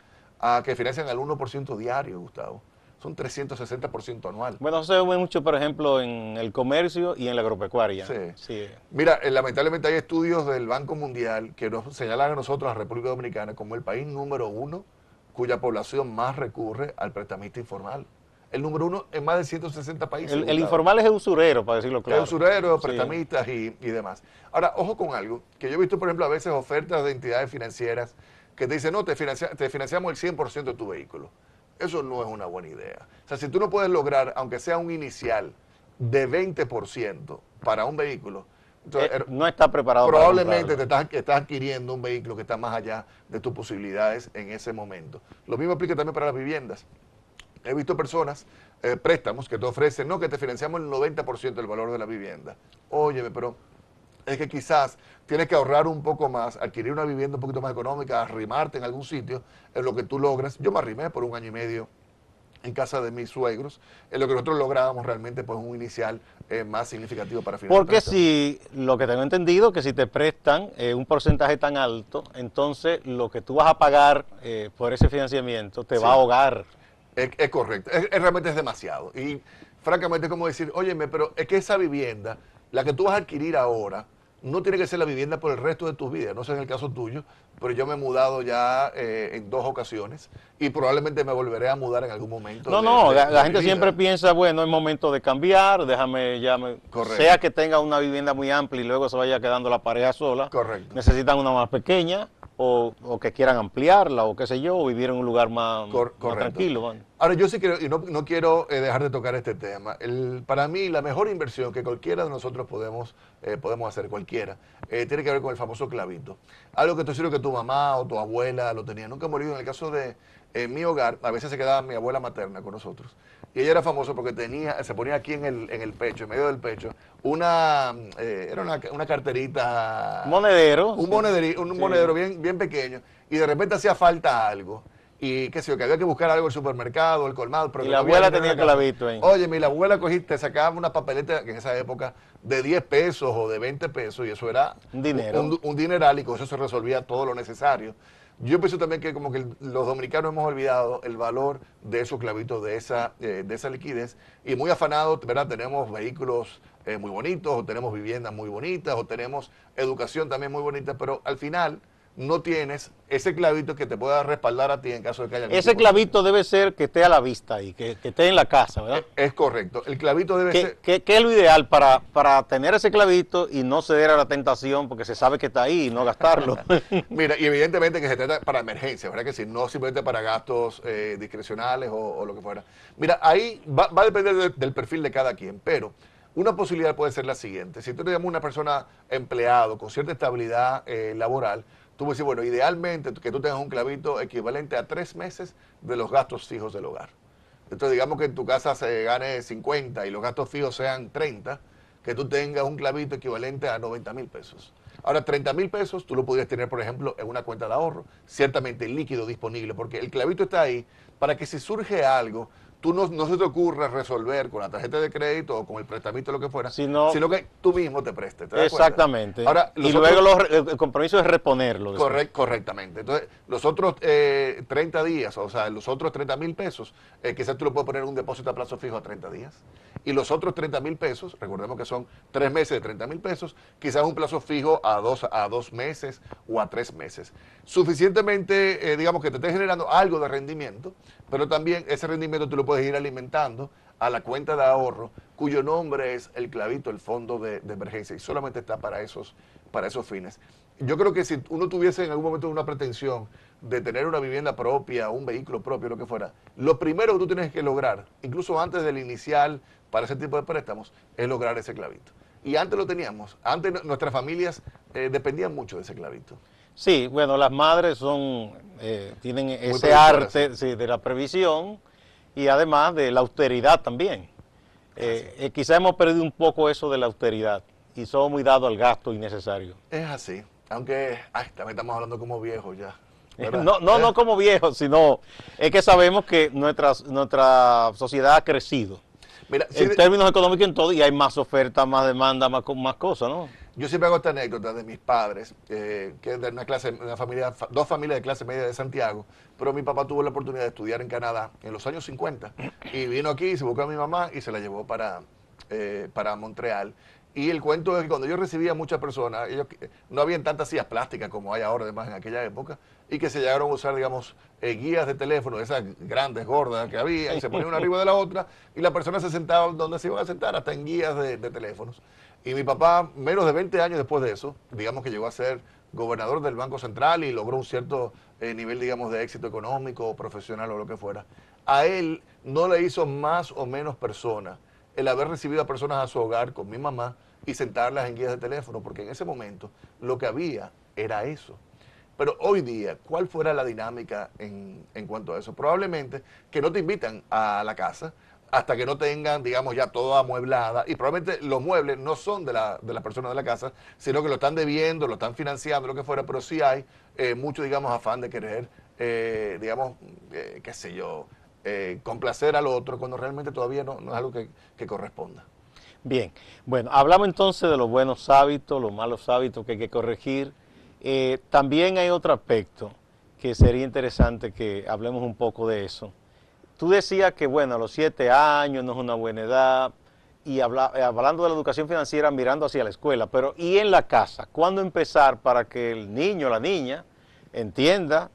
que financian al 1% diario, Gustavo. Son 360% anual.
Bueno, eso se ve mucho, por ejemplo, en el comercio y en la agropecuaria.
Sí.
Sí.
Mira, lamentablemente hay estudios del Banco Mundial que nos señalan a nosotros, a la República Dominicana, como el país número 1 cuya población más recurre al prestamista informal. El número 1 en más de 160 países.
El
Gustavo.
informal es el usurero, para decirlo claro.
Es usurero,
Sí.
prestamistas y demás. Ahora, ojo con algo, que yo he visto, por ejemplo, a veces ofertas de entidades financieras que te dicen, no, te financiamos el 100% de tu vehículo. Eso no es una buena idea. O sea, si tú no puedes lograr, aunque sea un inicial de 20% para un vehículo, entonces,
No está preparado
probablemente
para
estás adquiriendo un vehículo que está más allá de tus posibilidades en ese momento. Lo mismo aplica también para las viviendas. He visto personas, préstamos que te ofrecen, no, que te financiamos el 90% del valor de la vivienda. Óyeme, pero es que quizás tienes que ahorrar un poco más, adquirir una vivienda un poquito más económica, arrimarte en algún sitio, en lo que tú logras. Yo me arrimé por 1 año y medio en casa de mis suegros, en lo que nosotros lográbamos realmente pues un inicial más significativo para financiar.
Porque si, lo que tengo entendido, que si te prestan un porcentaje tan alto, entonces lo que tú vas a pagar por ese financiamiento te va a ahogar.
Es correcto, realmente es demasiado. Y francamente es como decir, óyeme, pero es que esa vivienda, la que tú vas a adquirir ahora, no tiene que ser la vivienda por el resto de tus vidas. No sé en el caso tuyo, pero yo me he mudado ya en 2 ocasiones y probablemente me volveré a mudar en algún momento.
La gente
mi
siempre
vida.
piensa, bueno, es momento de cambiar,
Correcto.
sea que tenga una vivienda muy amplia y luego se vaya quedando la pareja sola.
Correcto.
Necesitan una más pequeña o que quieran ampliarla o qué sé yo, o vivir en un lugar más tranquilo. Man.
Ahora, yo sí quiero, y no quiero dejar de tocar este tema. Para mí, la mejor inversión que cualquiera de nosotros podemos hacer, cualquiera, tiene que ver con el famoso clavito. Algo que estoy seguro que tu mamá o tu abuela lo tenía. Nunca he morido. En el caso de mi hogar, a veces se quedaba mi abuela materna con nosotros. Y ella era famosa porque se ponía aquí en el pecho, en medio del pecho, era una carterita.
Monedero.
Un monedero bien pequeño. Y de repente hacía falta algo. Y qué sé yo, que había que buscar algo en el supermercado, el colmado. Pero
Y
que
la
no había
abuela
dinero
tenía
en la casa.
clavito ahí.
Oye, mi abuela te sacaba una papeleta que en esa época de 10 pesos o de 20 pesos y eso era
Un dinero.
un dineral y con eso se resolvía todo lo necesario. Yo pienso también que como que los dominicanos hemos olvidado el valor de esos clavitos, de esa liquidez y muy afanados, ¿verdad? Tenemos vehículos muy bonitos, o tenemos viviendas muy bonitas, o tenemos educación también muy bonita, pero al final no tienes ese clavito que te pueda respaldar a ti en caso de que haya algún
Ese
tipo de-
clavito debe ser que esté a la vista ahí, que esté en la casa, ¿verdad?
Es correcto. El clavito debe ser...
¿Qué es lo ideal para tener ese clavito y no ceder a la tentación porque se sabe que está ahí y no gastarlo?
Mira, y evidentemente que se trata para emergencias, ¿verdad que sí? No simplemente para gastos discrecionales o lo que fuera. Mira, ahí va a depender del perfil de cada quien, pero una posibilidad puede ser la siguiente. Si tú te llamas una persona empleado con cierta estabilidad laboral, tú puedes decir, bueno, idealmente que tú tengas un clavito equivalente a 3 meses de los gastos fijos del hogar. Entonces, digamos que en tu casa se gane 50 y los gastos fijos sean 30, que tú tengas un clavito equivalente a 90,000 pesos. Ahora, 30,000 pesos tú lo podrías tener, por ejemplo, en una cuenta de ahorro, ciertamente líquido disponible, porque el clavito está ahí para que si surge algo, tú no se te ocurra resolver con la tarjeta de crédito o con el prestamito, lo que fuera, sino que tú mismo te prestes. ¿te das cuenta?
Exactamente.
Ahora,
y luego el compromiso es reponerlo.
Correctamente. Entonces, los otros 30 días, o sea, los otros 30,000 pesos, quizás tú le puedes poner un depósito a plazo fijo a 30 días. Y los otros 30,000 pesos, recordemos que son 3 meses de 30,000 pesos, quizás un plazo fijo a 2 meses o a 3 meses. Suficientemente, digamos, que te esté generando algo de rendimiento, pero también ese rendimiento tú lo puedes ir alimentando a la cuenta de ahorro, cuyo nombre es el clavito, el fondo de emergencia, y solamente está para esos fines. Yo creo que si uno tuviese en algún momento una pretensión de tener una vivienda propia, un vehículo propio, lo que fuera, lo primero que tú tienes que lograr, incluso antes del inicial para ese tipo de préstamos, es lograr ese clavito. Y antes lo teníamos, antes nuestras familias dependían mucho de ese clavito.
Sí, bueno, las madres tienen ese
previsoras,
arte de la previsión y además de la austeridad también. Quizá hemos perdido un poco eso de la austeridad y somos muy dados al gasto innecesario.
Es así, aunque también estamos hablando como viejos ya, ¿verdad?
No como viejos, sino es que sabemos que nuestra sociedad ha crecido.
Mira,
En términos económicos en todo, y hay más oferta, más demanda, más cosas, ¿no?
yo siempre hago esta anécdota de mis padres, que es de dos familias de clase media de Santiago, pero mi papá tuvo la oportunidad de estudiar en Canadá en los años 50 y vino aquí, se buscó a mi mamá y se la llevó para Montreal. Y el cuento es que cuando yo recibía a muchas personas, no habían tantas sillas plásticas como hay ahora, además, en aquella época, y que se llegaron a usar, digamos, guías de teléfono, esas grandes, gordas que había, y se ponían una arriba de la otra, y la persona se sentaba donde se iban a sentar, hasta en guías de teléfonos. Y mi papá, menos de 20 años después de eso, digamos que llegó a ser gobernador del Banco Central y logró un cierto nivel, digamos, de éxito económico, profesional o lo que fuera. A él no le hizo más o menos persona el haber recibido a personas a su hogar con mi mamá y sentarlas en guías de teléfono, porque en ese momento lo que había era eso. Pero hoy día, ¿cuál fuera la dinámica en cuanto a eso? Probablemente que no te invitan a la casa hasta que no tengan, digamos, ya todo amueblada, y probablemente los muebles no son de la persona de la casa, sino que lo están debiendo, lo están financiando, lo que fuera, pero sí hay mucho, digamos, afán de querer, digamos, qué sé yo, complacer al otro, cuando realmente todavía no es algo que corresponda.
Bien, bueno, hablamos entonces de los buenos hábitos, los malos hábitos que hay que corregir. También hay otro aspecto que sería interesante que hablemos un poco de eso. Tú decías que, bueno, a los 7 años no es una buena edad, y hablando de la educación financiera, mirando hacia la escuela, pero ¿y en la casa? ¿Cuándo empezar para que el niño o la niña entienda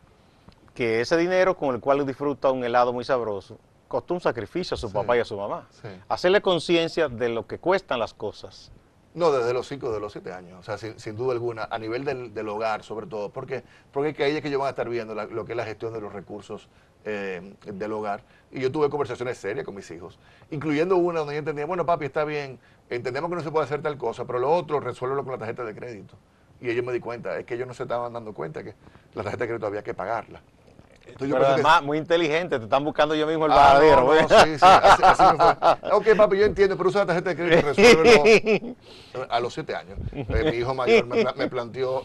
que ese dinero con el cual disfruta un helado muy sabroso costó un sacrificio a su papá y a su mamá?
Sí.
Hacerle conciencia de lo que cuestan las cosas.
No, desde los 5, de los 7 años, o sea, sin duda alguna, a nivel del hogar sobre todo, porque ahí es que ellos van a estar viendo lo que es la gestión de los recursos del hogar. Y yo tuve conversaciones serias con mis hijos, incluyendo una donde yo entendía, bueno, papi, está bien, entendemos que no se puede hacer tal cosa, pero lo otro, resuélvelo con la tarjeta de crédito. Y ellos me di cuenta, es que ellos no se estaban dando cuenta que la tarjeta de crédito había que pagarla. Entonces,
pero además, muy inteligente, te están buscando yo mismo el
no,
bajadero.
sí, así me fue. Ok, papi, yo entiendo, pero usa la tarjeta de crédito y resuélvelo. A los 7 años. Mi hijo mayor me planteó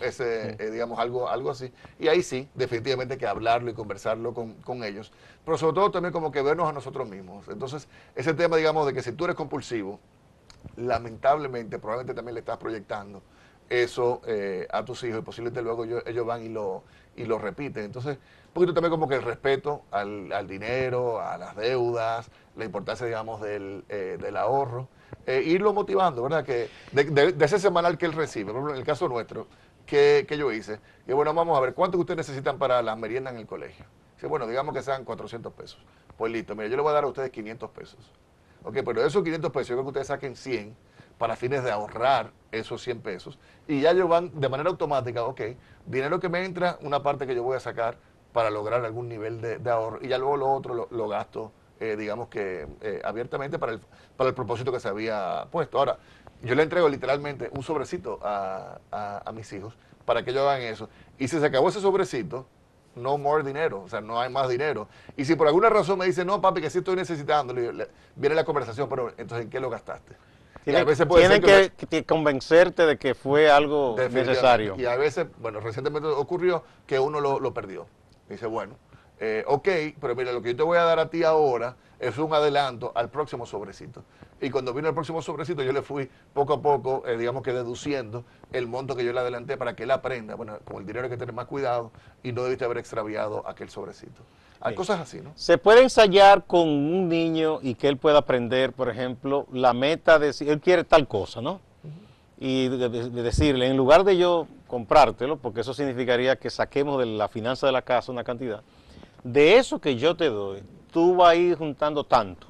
digamos, algo así. Y ahí sí, definitivamente hay que hablarlo y conversarlo con ellos. Pero sobre todo también como que vernos a nosotros mismos. Entonces, ese tema, digamos, de que si tú eres compulsivo, lamentablemente, probablemente también le estás proyectando eso a tus hijos, y posiblemente luego ellos van y lo repiten. Entonces, un poquito también como que el respeto al dinero, a las deudas, la importancia, digamos, del ahorro, irlo motivando, ¿verdad? Que de ese semanal que él recibe, por ejemplo, en el caso nuestro, que yo hice, y bueno, vamos a ver, ¿cuánto ustedes necesitan para las meriendas en el colegio? Dice, bueno, digamos que sean 400 pesos. Pues listo, mira, yo le voy a dar a ustedes 500 pesos. Ok, pero de esos 500 pesos, yo creo que ustedes saquen 100 para fines de ahorrar esos 100 pesos. Y ya ellos van de manera automática, ok, dinero que me entra, una parte que yo voy a sacar para lograr algún nivel de ahorro, y ya luego lo otro lo gasto, digamos que abiertamente para el propósito que se había puesto. Ahora, yo le entrego literalmente un sobrecito a mis hijos para que ellos hagan eso. Y si se acabó ese sobrecito, no more dinero, o sea, no hay más dinero. Y si por alguna razón me dicen, no, papi, que sí estoy necesitando, viene la conversación, pero entonces, ¿en qué lo gastaste?
Tienen que convencerte de que fue algo necesario.
Y a veces, bueno, recientemente ocurrió que uno lo perdió. Dice, bueno, ok, pero mira, lo que yo te voy a dar a ti ahora es un adelanto al próximo sobrecito. Y cuando vino el próximo sobrecito, yo le fui poco a poco, digamos que deduciendo el monto que yo le adelanté para que él aprenda. Bueno, con el dinero hay que tener más cuidado y no debiste haber extraviado aquel sobrecito. Hay cosas así, ¿no?
Se puede ensayar con un niño y que él pueda aprender, por ejemplo, la meta de si él quiere tal cosa, ¿no? Y de decirle, en lugar de yo comprártelo, porque eso significaría que saquemos de la finanza de la casa una cantidad, de eso que yo te doy, tú vas a ir juntando tanto.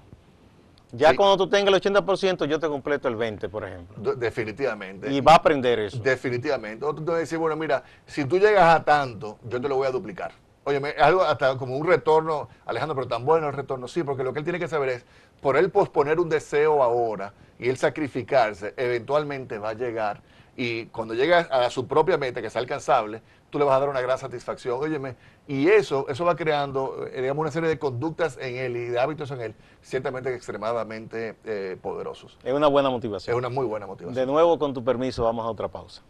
Ya cuando tú tengas el 80%, yo te completo el 20%, por ejemplo.
Definitivamente.
Y va a aprender eso.
Definitivamente. Otro te va a decir, bueno, mira, si tú llegas a tanto, yo te lo voy a duplicar. Oye, es algo hasta como un retorno, Alejandro, pero tan bueno el retorno. Sí, porque lo que él tiene que saber es, por él posponer un deseo ahora y él sacrificarse, eventualmente va a llegar. Y cuando llega a su propia meta, que sea alcanzable, tú le vas a dar una gran satisfacción. Óyeme, y eso va creando, digamos, una serie de conductas en él y de hábitos en él, ciertamente extremadamente poderosos.
Es una buena
Es
motivación.
una muy buena motivación.
De nuevo, con tu permiso, vamos a otra pausa.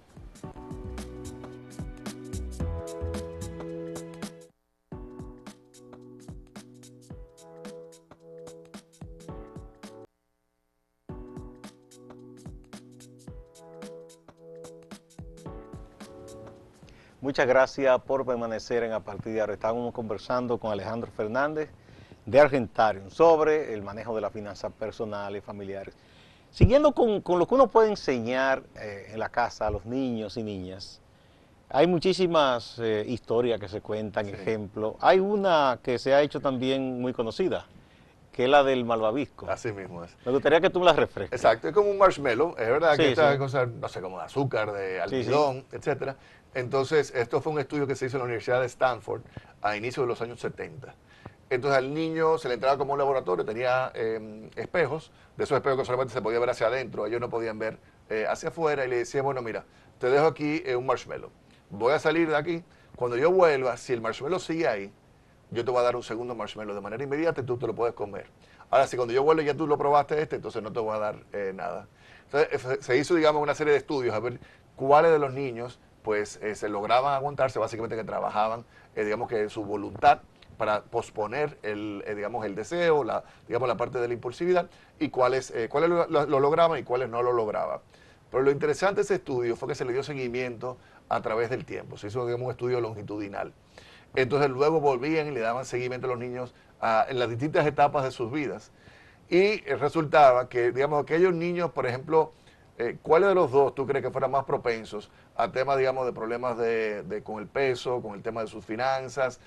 Muchas gracias por permanecer en A Partir de Ahora. Estábamos conversando con Alejandro Fernández de Argentarium sobre el manejo de las finanzas personales, familiares. Siguiendo con lo que uno puede enseñar en la casa a los niños y niñas, hay muchísimas historias que se cuentan,
Sí.
ejemplos. Hay una que se ha hecho también muy conocida, que es la del malvavisco.
Así mismo es.
Me gustaría que tú me la refresques.
Exacto, es como un marshmallow, es verdad
Sí,
que esta
sí.
cosa, no sé, como de azúcar, de
Sí,
almidón, etcétera. Entonces, esto fue un estudio que se hizo en la Universidad de Stanford a inicios de los años 70. Entonces al niño se le entraba como un laboratorio, tenía espejos, de esos espejos que solamente se podía ver hacia adentro, ellos no podían ver hacia afuera, y le decía, bueno, mira, te dejo aquí un marshmallow, voy a salir de aquí, cuando yo vuelva, si el marshmallow sigue ahí, yo te voy a dar un segundo marshmallow de manera inmediata y tú te lo puedes comer. Ahora, si cuando yo vuelva ya tú lo probaste entonces no te voy a dar nada. Entonces se hizo, digamos, una serie de estudios a ver cuáles de los niños pues se lograban aguantarse, básicamente que trabajaban, digamos que su voluntad para posponer digamos, el deseo, digamos, la parte de la impulsividad, y cuáles lo lograban y cuáles no lo lograban. Pero lo interesante de ese estudio fue que se le dio seguimiento a través del tiempo, se hizo, digamos, un estudio longitudinal. Entonces luego volvían y le daban seguimiento a los niños en las distintas etapas de sus vidas. Y resultaba que, digamos, aquellos niños, por ejemplo, ¿cuáles de los dos tú crees que fueran más propensos a temas, digamos, de problemas con el peso, con el tema de sus finanzas,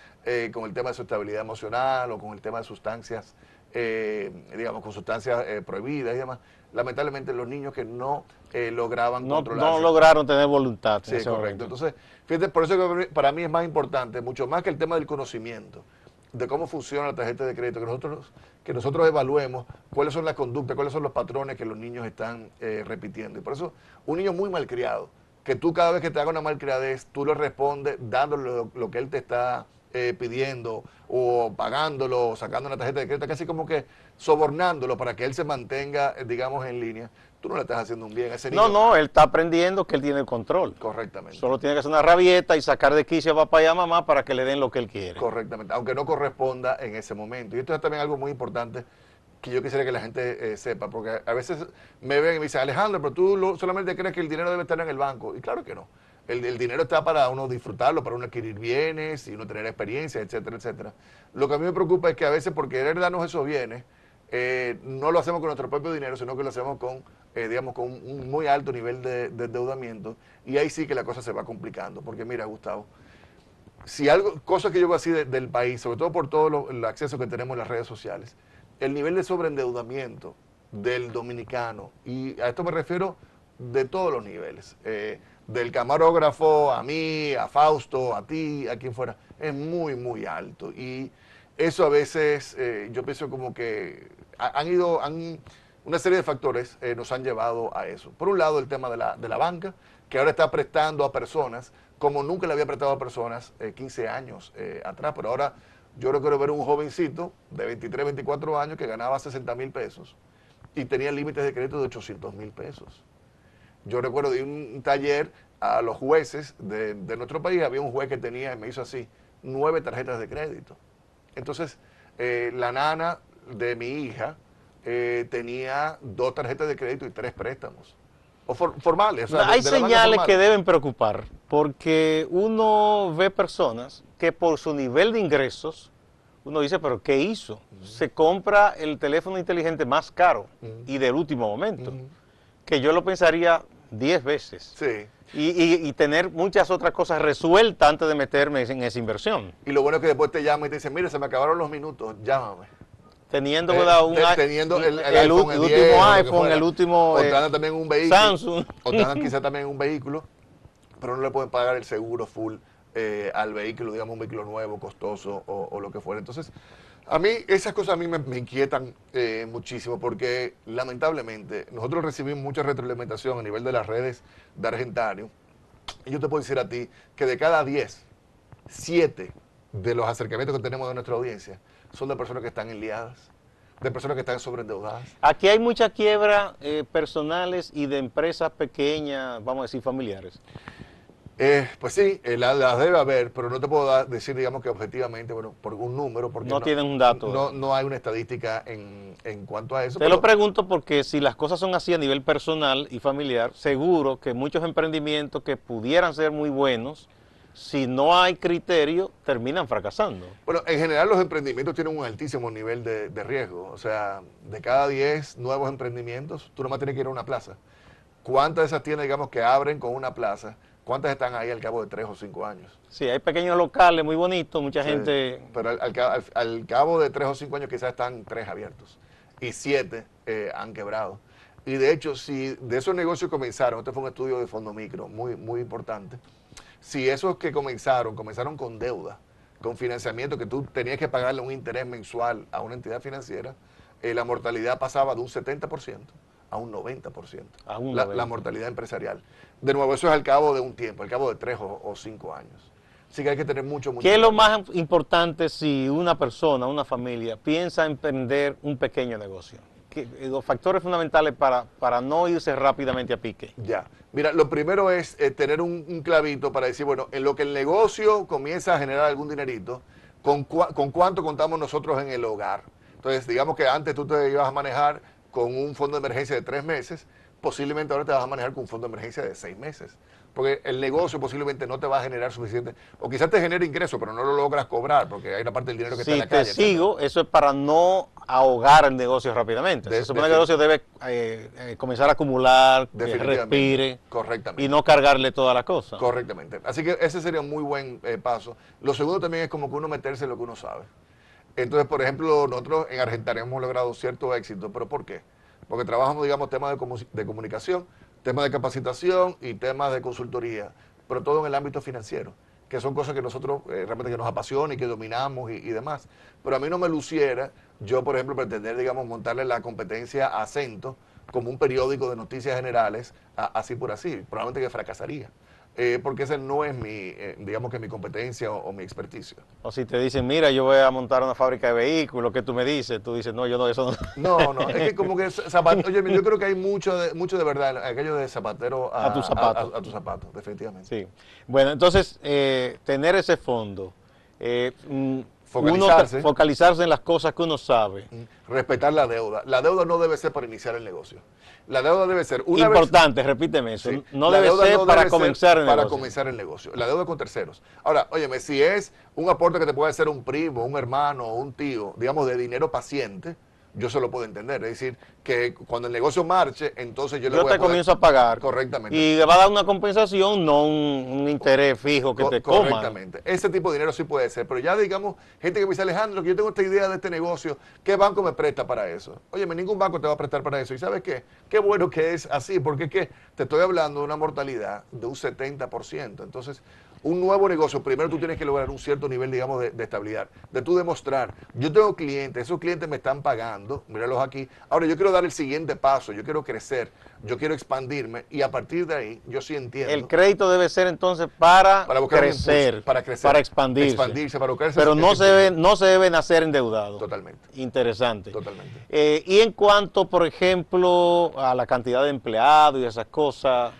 con el tema de su estabilidad emocional o con el tema de sustancias, digamos, con sustancias prohibidas y demás? Lamentablemente los niños que no lograban controlarse.
No lograron tener voluntad.
Sí, correcto. Entonces, fíjate, por eso que para mí es más importante, mucho más que el tema del conocimiento, de cómo funciona la tarjeta de crédito, que nosotros evaluemos cuáles son las conductas, cuáles son los patrones que los niños están repitiendo. Y por eso, un niño muy malcriado, que tú cada vez que te haga una malcriadez, tú le respondes dándole lo que él te está pidiendo, o pagándolo, o sacando una tarjeta de crédito, casi como que sobornándolo para que él se mantenga, digamos, en línea. Tú no le estás haciendo un bien a ese niño.
No, él está aprendiendo que él tiene el control.
Correctamente.
Solo tiene que hacer una rabieta y sacar de quicio a papá y a mamá para que le den lo que él quiere.
Correctamente, aunque no corresponda en ese momento. Y esto es también algo muy importante que yo quisiera que la gente sepa, porque a veces me ven y me dicen, Alejandro, pero tú solamente crees que el dinero debe estar en el banco. Y claro que no. El dinero está para uno disfrutarlo, para uno adquirir bienes y uno tener experiencia, etcétera, etcétera. Lo que a mí me preocupa es que a veces por querer darnos esos bienes, no lo hacemos con nuestro propio dinero, sino que lo hacemos con, digamos, con un muy alto nivel de endeudamiento, y ahí sí que la cosa se va complicando. Porque mira, Gustavo, si algo, cosas que yo veo así del país, sobre todo por todo el acceso que tenemos en las redes sociales, el nivel de sobreendeudamiento del dominicano, y a esto me refiero de todos los niveles, del camarógrafo a mí, a Fausto, a ti, a quien fuera, es muy, muy alto. Y eso a veces, yo pienso como que una serie de factores nos han llevado a eso. Por un lado, el tema de la banca, que ahora está prestando a personas como nunca le había prestado a personas 15 años atrás, pero ahora yo recuerdo ver un jovencito de 23, 24 años que ganaba 60,000 pesos y tenía límites de crédito de 800,000 pesos. Yo recuerdo de un taller a los jueces de nuestro país, había un juez que tenía, me hizo así, 9 tarjetas de crédito. Entonces, la nana de mi hija tenía 2 tarjetas de crédito y 3 préstamos. O formales. O sea,
Hay
de la banca
señales
formal.
que deben preocupar, porque uno ve personas que por su nivel de ingresos, uno dice, pero ¿qué hizo? Se compra el teléfono inteligente más caro y del último momento, que yo lo pensaría 10 veces.
Sí.
Y tener muchas otras cosas resueltas antes de meterme en esa inversión.
Y lo bueno es que después te llama y te dice, mire, se me acabaron los minutos, llámame.
Teniendo, ¿verdad?
Teniendo el
último iPhone, el último
o te dan también un vehículo,
Samsung.
o te dan quizá también un vehículo, pero no le pueden pagar el seguro full al vehículo, digamos un vehículo nuevo, costoso o lo que fuera. Entonces, A mí, esas cosas a mí me inquietan muchísimo porque lamentablemente nosotros recibimos mucha retroalimentación a nivel de las redes de Argentario. Y yo te puedo decir a ti que de cada 10, 7 de los acercamientos que tenemos de nuestra audiencia son de personas que están enliadas, de personas que están sobreendeudadas.
Aquí hay mucha quiebra personales y de empresas pequeñas, vamos a decir familiares.
Pues sí, las debe haber, pero no te puedo decir, digamos que objetivamente, bueno, por un número, porque
No tienen un dato.
No hay una estadística en cuanto a eso.
Te lo pregunto porque si las cosas son así a nivel personal y familiar, seguro que muchos emprendimientos que pudieran ser muy buenos, si no hay criterio, terminan fracasando.
Bueno, en general los emprendimientos tienen un altísimo nivel de riesgo. O sea, de cada 10 nuevos emprendimientos, tú nomás tienes que ir a una plaza. ¿Cuántas de esas tiendas, digamos, que abren con una plaza? ¿Cuántas están ahí al cabo de 3 o 5 años?
Sí, hay pequeños locales muy bonitos, mucha
Sí,
gente...
pero al cabo de 3 o 5 años quizás están 3 abiertos y 7 han quebrado. Y de hecho, si de esos negocios comenzaron, este fue un estudio de Fondo Micro muy, muy importante, si esos que comenzaron con deuda, con financiamiento, que tú tenías que pagarle un interés mensual a una entidad financiera, la mortalidad pasaba de un 70% a un 90%.
A un 90%.
La mortalidad empresarial. De nuevo, eso es al cabo de un tiempo, al cabo de 3 o 5 años. Así que hay que tener mucho
¿Qué es lo más importante si una persona, una familia, piensa emprender un pequeño negocio? Los factores fundamentales para no irse rápidamente a pique.
Ya. Mira, lo primero es tener un clavito para decir, bueno, en lo que el negocio comienza a generar algún dinerito, ¿con cuánto contamos nosotros en el hogar? Entonces, digamos que antes tú te ibas a manejar con un fondo de emergencia de 3 meses, posiblemente ahora te vas a manejar con un fondo de emergencia de 6 meses. Porque el negocio posiblemente no te va a generar suficiente, o quizás te genere ingresos, pero no lo logras cobrar, porque hay una parte del dinero que está en la calle.
Si te sigo, eso es para no ahogar el negocio rápidamente. Se supone que el negocio debe comenzar a acumular, que respire,
correctamente,
y no cargarle toda la cosa.
Correctamente. Así que ese sería un muy buen paso. Lo segundo también es como que uno meterse en lo que uno sabe. Entonces, por ejemplo, nosotros en Argentaria hemos logrado cierto éxito, pero ¿por qué? Porque trabajamos, digamos, temas de comunicación, temas de capacitación y temas de consultoría, pero todo en el ámbito financiero, que son cosas que nosotros realmente que nos apasiona y que dominamos y demás. Pero a mí no me luciera yo, por ejemplo, pretender, digamos, montarle la competencia a Acento como un periódico de noticias generales, así por así, probablemente que fracasaría. Porque ese no es mi, digamos que mi competencia o mi experticio.
O si te dicen, mira, yo voy a montar una fábrica de vehículos, ¿qué tú me dices? Tú dices, no, yo no, eso no.
No, es que como que, oye, yo creo que hay mucho de verdad, aquello de zapatero
a tu zapato.
A tu zapato, definitivamente.
Sí. Bueno, entonces, tener ese fondo, focalizarse en las cosas que uno sabe.
Respetar la deuda. La deuda no debe ser para iniciar el negocio. La deuda debe ser
importante, repíteme eso.
Sí,
no debe ser para comenzar el negocio.
Para comenzar el negocio. La deuda con terceros. Ahora, óyeme, si es un aporte que te puede hacer un primo, un hermano o un tío, digamos, de dinero paciente, yo se lo puedo entender. Es decir, que cuando el negocio marche, entonces yo le voy a
comienzo a pagar.
Correctamente.
Y le va a dar una compensación, no un interés fijo que te coma.
Correctamente. Ese tipo de dinero sí puede ser. Pero ya, digamos, gente que me dice, Alejandro, que yo tengo esta idea de este negocio, ¿qué banco me presta para eso? Óyeme, ningún banco te va a prestar para eso. ¿Y sabes qué? Qué bueno que es así, porque es que te estoy hablando de una mortalidad de un 70%. Entonces, un nuevo negocio, primero tú tienes que lograr un cierto nivel, digamos, de estabilidad, de tú demostrar, yo tengo clientes, esos clientes me están pagando, míralos aquí, ahora yo quiero dar el siguiente paso, yo quiero crecer, yo quiero expandirme, y a partir de ahí, yo sí entiendo.
El crédito debe ser entonces para
crecer,
impulso, para expandirse,
para buscar
pero no se debe nacer endeudado.
Totalmente.
Interesante.
Totalmente.
Y en cuanto, por ejemplo, a la cantidad de empleados y esas cosas...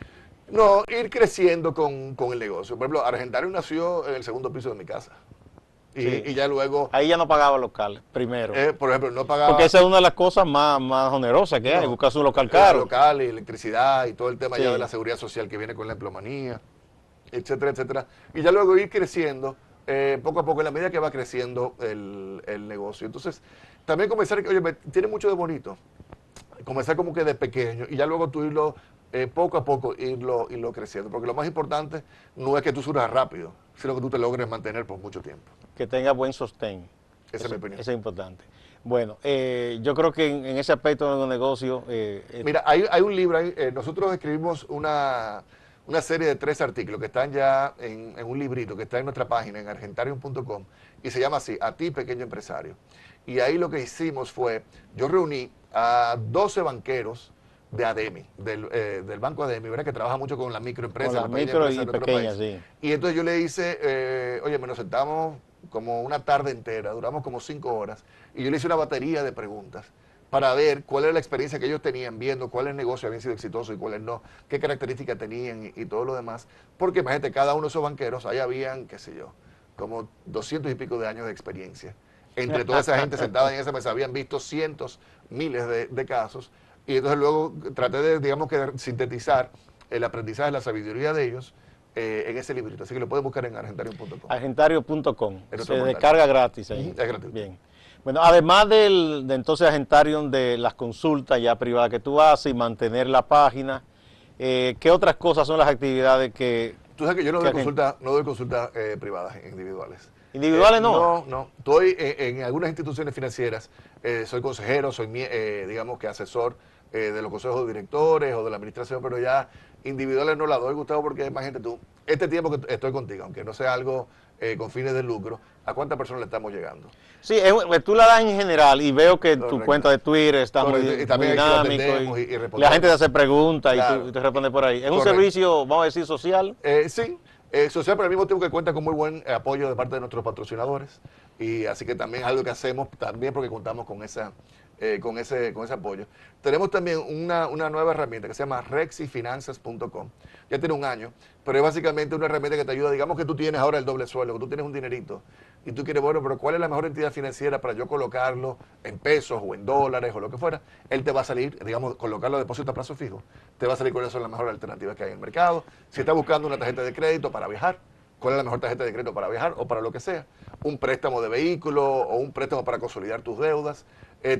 No, ir creciendo con el negocio. Por ejemplo, Argentario nació en el segundo piso de mi casa. Y ya luego...
Ahí ya no pagaba local, primero.
Por ejemplo, no pagaba...
Porque esa es una de las cosas más onerosas que hay, buscar su local caro.
Local y electricidad y todo el tema ya de la seguridad social que viene con la empleomanía, etcétera, etcétera. Y ya luego ir creciendo, poco a poco, en la medida que va creciendo el negocio. Entonces, también comenzar, oye, tiene mucho de bonito. Comenzar como que de pequeño y ya luego tú irlo... poco a poco irlo creciendo, porque lo más importante no es que tú subas rápido, sino que tú te logres mantener por mucho tiempo.
Que tenga buen sostén.
Esa es mi opinión.
Eso es importante. Bueno, yo creo que en ese aspecto de los negocios...
Mira, hay un libro, nosotros escribimos una serie de 3 artículos que están ya en un librito que está en nuestra página, en argentarium.com, y se llama así, A Ti Pequeño Empresario. Y ahí lo que hicimos fue, yo reuní a 12 banqueros de ADEMI, del Banco ADEMI, ¿verdad? Que trabaja mucho con la microempresa,
Con las micro y pequeñas, sí.
Y entonces yo le hice, oye, nos sentamos como una tarde entera, duramos como 5 horas, y yo le hice una batería de preguntas para ver cuál era la experiencia que ellos tenían viendo, cuáles negocios habían sido exitosos y cuáles no, qué características tenían y todo lo demás. Porque imagínate, cada uno de esos banqueros, ahí habían, qué sé yo, como 200 y pico de años de experiencia. Entre toda esa gente sentada en esa mesa habían visto cientos, miles de casos. Y entonces luego traté de, digamos que, de sintetizar el aprendizaje, la sabiduría de ellos en ese librito. Así que lo pueden buscar en argentario.com.
Argentario.com. Se
portal.
descarga gratis ahí.
Es gratuito.
Bien. Bueno, además de entonces Argentarium, de las consultas ya privadas que tú haces y mantener la página, ¿qué otras cosas son las actividades que...
Tú sabes que yo no doy consultas privadas, individuales.
¿Individuales no?
No. Estoy en algunas instituciones financieras, soy consejero, soy, digamos que asesor de los consejos de directores o de la administración, pero ya individuales no la doy, Gustavo, porque imagínate tú, este tiempo que estoy contigo, aunque no sea algo con fines de lucro, ¿a cuántas personas le estamos llegando?
Sí, tú la das en general y veo que
Correcto.
tu cuenta de Twitter está muy,
Y también
muy dinámico y la gente te hace preguntas
Claro.
y te responde por ahí. ¿Es un
Correcto.
servicio, vamos a decir, social?
Sí, social, pero al mismo tiempo que cuenta con muy buen apoyo de parte de nuestros patrocinadores. Y así que también es algo que hacemos también porque contamos con ese apoyo. Tenemos también una nueva herramienta que se llama rexifinanzas.com. Ya tiene un año, pero es básicamente una herramienta que te ayuda. Digamos que tú tienes ahora el doble sueldo, que tú tienes un dinerito y tú quieres, bueno, pero ¿cuál es la mejor entidad financiera para yo colocarlo en pesos o en dólares o lo que fuera? Él te va a salir, digamos, colocarlo a depósito a plazo fijo. Te va a salir cuáles son las mejores alternativas que hay en el mercado. Si estás buscando una tarjeta de crédito para viajar, ¿cuál es la mejor tarjeta de crédito para viajar o para lo que sea? Un préstamo de vehículo o un préstamo para consolidar tus deudas.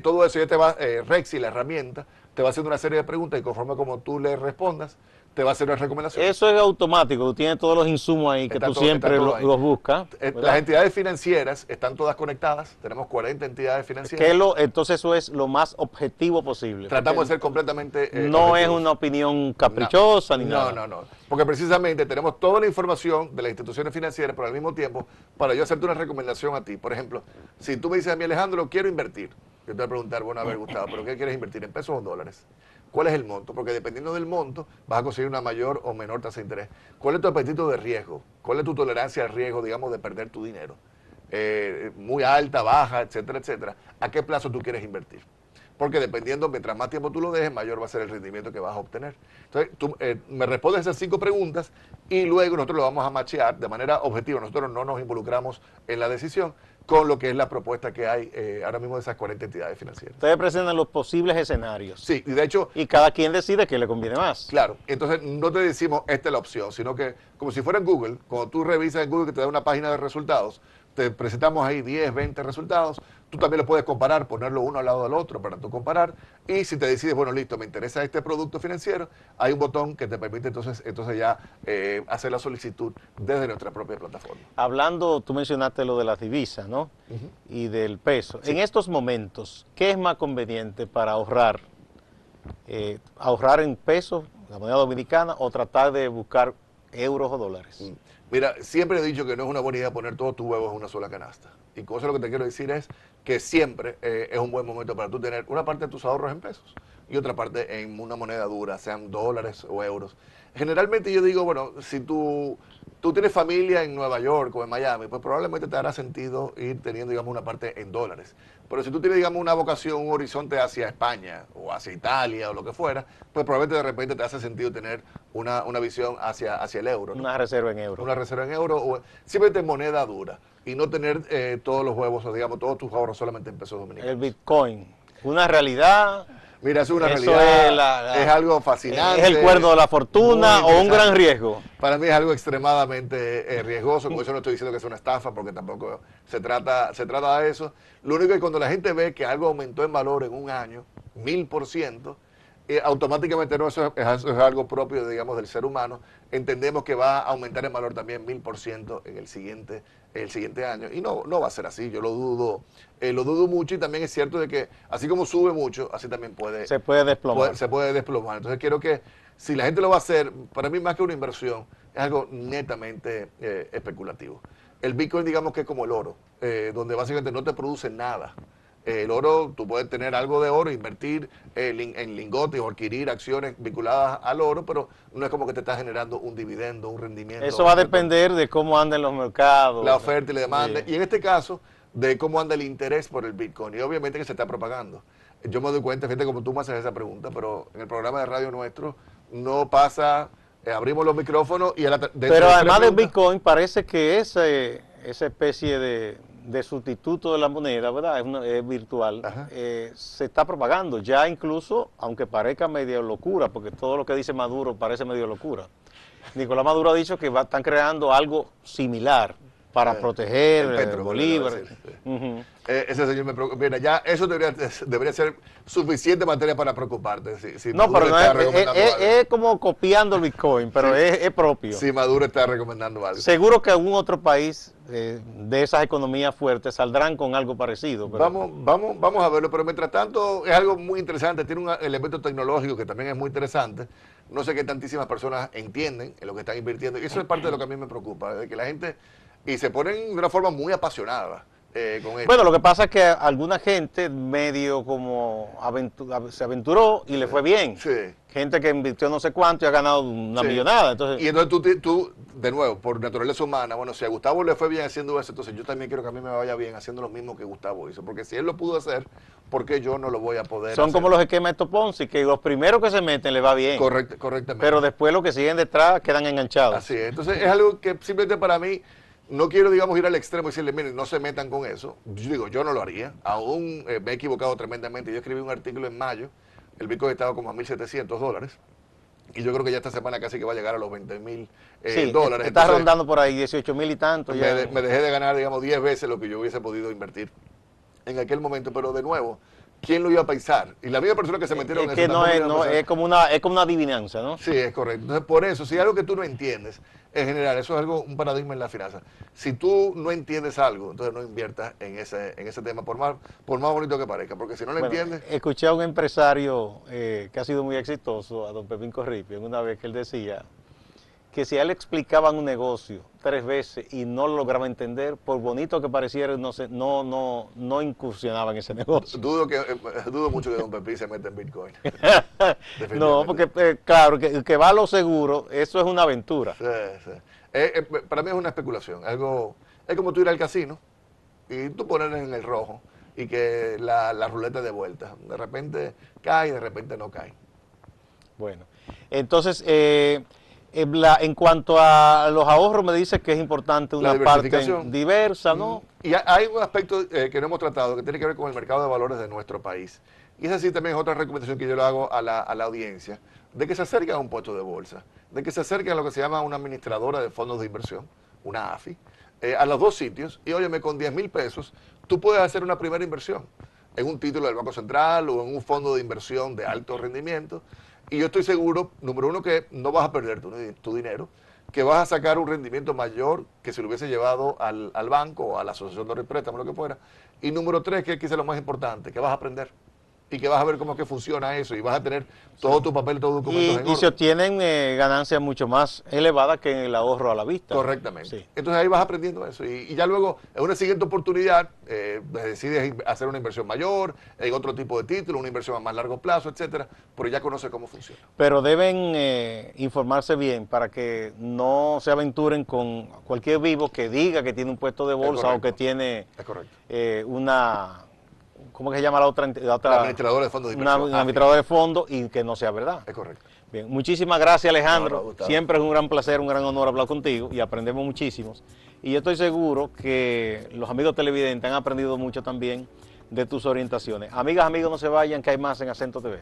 Todo eso ya te va, Rexi, la herramienta, te va haciendo una serie de preguntas y conforme como tú le respondas, te va a hacer una recomendación.
Eso es automático, tú tienes todos los insumos ahí que tú siempre los buscas.
Las entidades financieras están todas conectadas, tenemos 40 entidades financieras.
Entonces eso es lo más objetivo posible.
Tratamos de ser completamente
no
objetivos.
es una opinión caprichosa ni nada.
No. Porque precisamente tenemos toda la información de las instituciones financieras, pero al mismo tiempo, para yo hacerte una recomendación a ti. Por ejemplo, si tú me dices a mí, Alejandro, quiero invertir. Yo te voy a preguntar, bueno, a ver, Gustavo, ¿pero qué quieres invertir? ¿En pesos o en dólares? ¿Cuál es el monto? Porque dependiendo del monto, vas a conseguir una mayor o menor tasa de interés. ¿Cuál es tu apetito de riesgo? ¿Cuál es tu tolerancia al riesgo, digamos, de perder tu dinero? Muy alta, baja, etcétera, etcétera. ¿A qué plazo tú quieres invertir? Porque dependiendo, mientras más tiempo tú lo dejes, mayor va a ser el rendimiento que vas a obtener. Entonces, tú me respondes esas 5 preguntas y luego nosotros lo vamos a machear de manera objetiva. Nosotros no nos involucramos en la decisión con lo que es la propuesta que hay ahora mismo de esas 40 entidades financieras.
Ustedes presentan los posibles escenarios.
Sí, y de hecho...
Y cada quien decide qué le conviene más.
Claro, entonces no te decimos esta es la opción, sino que como si fuera en Google, cuando tú revisas en Google que te da una página de resultados, te presentamos ahí 10, 20 resultados, tú también lo puedes comparar, ponerlo uno al lado del otro para tú comparar, y si te decides, bueno, listo, me interesa este producto financiero, hay un botón que te permite entonces ya hacer la solicitud desde nuestra propia plataforma.
Hablando, tú mencionaste lo de las divisas, ¿no? Y del peso.
Sí.
En estos momentos, ¿qué es más conveniente para ahorrar? ¿Ahorrar en pesos, la moneda dominicana, o tratar de buscar euros o dólares?
Mira, siempre he dicho que no es una buena idea poner todos tus huevos en una sola canasta. Y con eso lo que te quiero decir es que siempre es un buen momento para tú tener una parte de tus ahorros en pesos y otra parte en una moneda dura, sean dólares o euros. Generalmente yo digo, bueno, si tú tienes familia en Nueva York o en Miami, pues probablemente te hará sentido ir teniendo, digamos, una parte en dólares. Pero si tú tienes, digamos, una vocación, un horizonte hacia España o hacia Italia o lo que fuera, pues probablemente de repente te hace sentido tener una visión hacia el euro, ¿no?
Una reserva en euros.
Una reserva en euro o simplemente en moneda dura y no tener todos los huevos o, digamos, todos tus ahorros solamente en pesos dominicanos.
El Bitcoin, una realidad.
Mira, es una
Eso
realidad, es algo fascinante.
¿Es el cuerdo de la fortuna o un gran riesgo?
Para mí es algo extremadamente riesgoso, con eso no estoy diciendo que es una estafa, porque tampoco se trata de eso. Lo único es que cuando la gente ve que algo aumentó en valor en un año, 1000%, automáticamente no, eso es algo propio, digamos, del ser humano. Entendemos que va a aumentar en valor también 1000% en el siguiente año. Y no va a ser así, yo lo dudo mucho, y también es cierto de que así como sube mucho, así también
se puede desplomar.
se puede desplomar. Entonces quiero que si la gente lo va a hacer, para mí más que una inversión, es algo netamente especulativo. El Bitcoin, digamos que es como el oro, donde básicamente no te produce nada. El oro, tú puedes tener algo de oro, invertir en lingotes o adquirir acciones vinculadas al oro, pero no es como que te está generando un dividendo, un rendimiento.
Eso va a depender de cómo anden los mercados.
La oferta y la demanda.
Sí.
Y en este caso, de cómo anda el interés por el Bitcoin. Y obviamente que se está propagando. Yo me doy cuenta, fíjate como tú me haces esa pregunta, pero en el programa de radio nuestro no pasa, abrimos los micrófonos y
Pero además del Bitcoin, parece que esa especie de sustituto de la moneda, ¿verdad? Es virtual, se está propagando. Ya incluso, aunque parezca medio locura, porque todo lo que dice Maduro parece medio locura. Nicolás Maduro ha dicho que están creando algo similar para proteger Bolívar.
Ese señor me preocupa. Mira, ya eso debería ser suficiente materia para preocuparte. Si
No,
Maduro
pero no es como copiando el Bitcoin, pero es propio.
Si Maduro está recomendando algo.
Seguro que algún otro país de esas economías fuertes saldrán con algo parecido. Pero...
Vamos a verlo, pero mientras tanto es algo muy interesante, tiene un elemento tecnológico que también es muy interesante. No sé qué tantísimas personas entienden en lo que están invirtiendo. Y eso es parte de lo que a mí me preocupa, de que la gente... Y se ponen de una forma muy apasionada con esto.
Bueno, lo que pasa es que alguna gente medio como se aventuró y le fue bien.
Sí.
Gente que invirtió no sé cuánto y ha ganado una millonada. Entonces...
Y entonces tú, de nuevo, por naturaleza humana, bueno, si a Gustavo le fue bien haciendo eso, entonces yo también quiero que a mí me vaya bien haciendo lo mismo que Gustavo hizo. Porque si él lo pudo hacer, ¿por qué yo no lo voy a poder
Son
hacer?
como los esquemas de estos Ponzi, que los primeros que se meten le va bien.
Correctamente.
Pero después los que siguen detrás quedan enganchados.
Así es. Entonces es algo que simplemente para mí... No quiero, digamos, ir al extremo y decirle, miren, no se metan con eso. Yo digo, yo no lo haría. Aún me he equivocado tremendamente. Yo escribí un artículo en mayo, el Bitcoin estaba como a $1,700. Y yo creo que ya esta semana casi que va a llegar a los $20,000.
Sí, está rondando por ahí 18,000 y tanto.
Me dejé de ganar, digamos, 10 veces lo que yo hubiese podido invertir en aquel momento. Pero de nuevo, ¿quién lo iba a pensar? Y la misma persona que se metieron en eso.
Es como una adivinanza, ¿no?
Sí, es correcto. Entonces, por eso, si hay algo que tú no entiendes, en general, eso es un paradigma en la finanza. Si tú no entiendes algo, entonces no inviertas en ese tema, por más bonito que parezca, porque si no lo entiendes...
Escuché a un empresario que ha sido muy exitoso, a don Pepín Corripio, una vez que él decía que si a él le explicaban un negocio 3 veces y no lo lograba entender, por bonito que pareciera, no incursionaba en ese negocio.
Dudo mucho que don Pepín se meta en Bitcoin.
No, porque claro, que va a lo seguro, eso es una aventura.
Sí, sí. Para mí es una especulación. Es como tú ir al casino y tú poner en el rojo y que la ruleta de vuelta. De repente cae y de repente no cae.
Bueno, entonces... en cuanto a los ahorros, me dice que es importante una parte diversa, ¿no?
Y hay un aspecto que no hemos tratado, que tiene que ver con el mercado de valores de nuestro país. Y esa sí también es otra recomendación que yo le hago a la audiencia, de que se acerquen a un puesto de bolsa, de que se acerquen a lo que se llama una administradora de fondos de inversión, una AFI, a los 2 sitios, y óyeme, con 10,000 pesos, tú puedes hacer una primera inversión en un título del Banco Central o en un fondo de inversión de alto rendimiento. Y yo estoy seguro, número uno, que no vas a perder tu dinero, que vas a sacar un rendimiento mayor que si lo hubiese llevado al banco o a la asociación de préstamos, lo que fuera. Y número 3, que es quizás lo más importante, que vas a aprender y que vas a ver cómo es que funciona eso y vas a tener todo tu papel, todos tus documentos en orden.
Y se obtienen ganancias mucho más elevadas que en el ahorro a la vista.
Correctamente.
Sí.
Entonces ahí vas aprendiendo eso y ya luego en una siguiente oportunidad decides hacer una inversión mayor, en otro tipo de título, una inversión a más largo plazo, etcétera, pero ya conoces cómo funciona.
Pero deben informarse bien para que no se aventuren con cualquier vivo que diga que tiene un puesto de bolsa o que tiene una... ¿Cómo que se llama la otra? La
administradora de fondos de inversión.
Una administradora de fondos y que no sea verdad.
Es correcto.
Bien, muchísimas gracias, Alejandro. Siempre es un gran placer, un gran honor hablar contigo y aprendemos muchísimos. Y yo estoy seguro que los amigos televidentes han aprendido mucho también de tus orientaciones. Amigas, amigos, no se vayan, que hay más en Acento TV.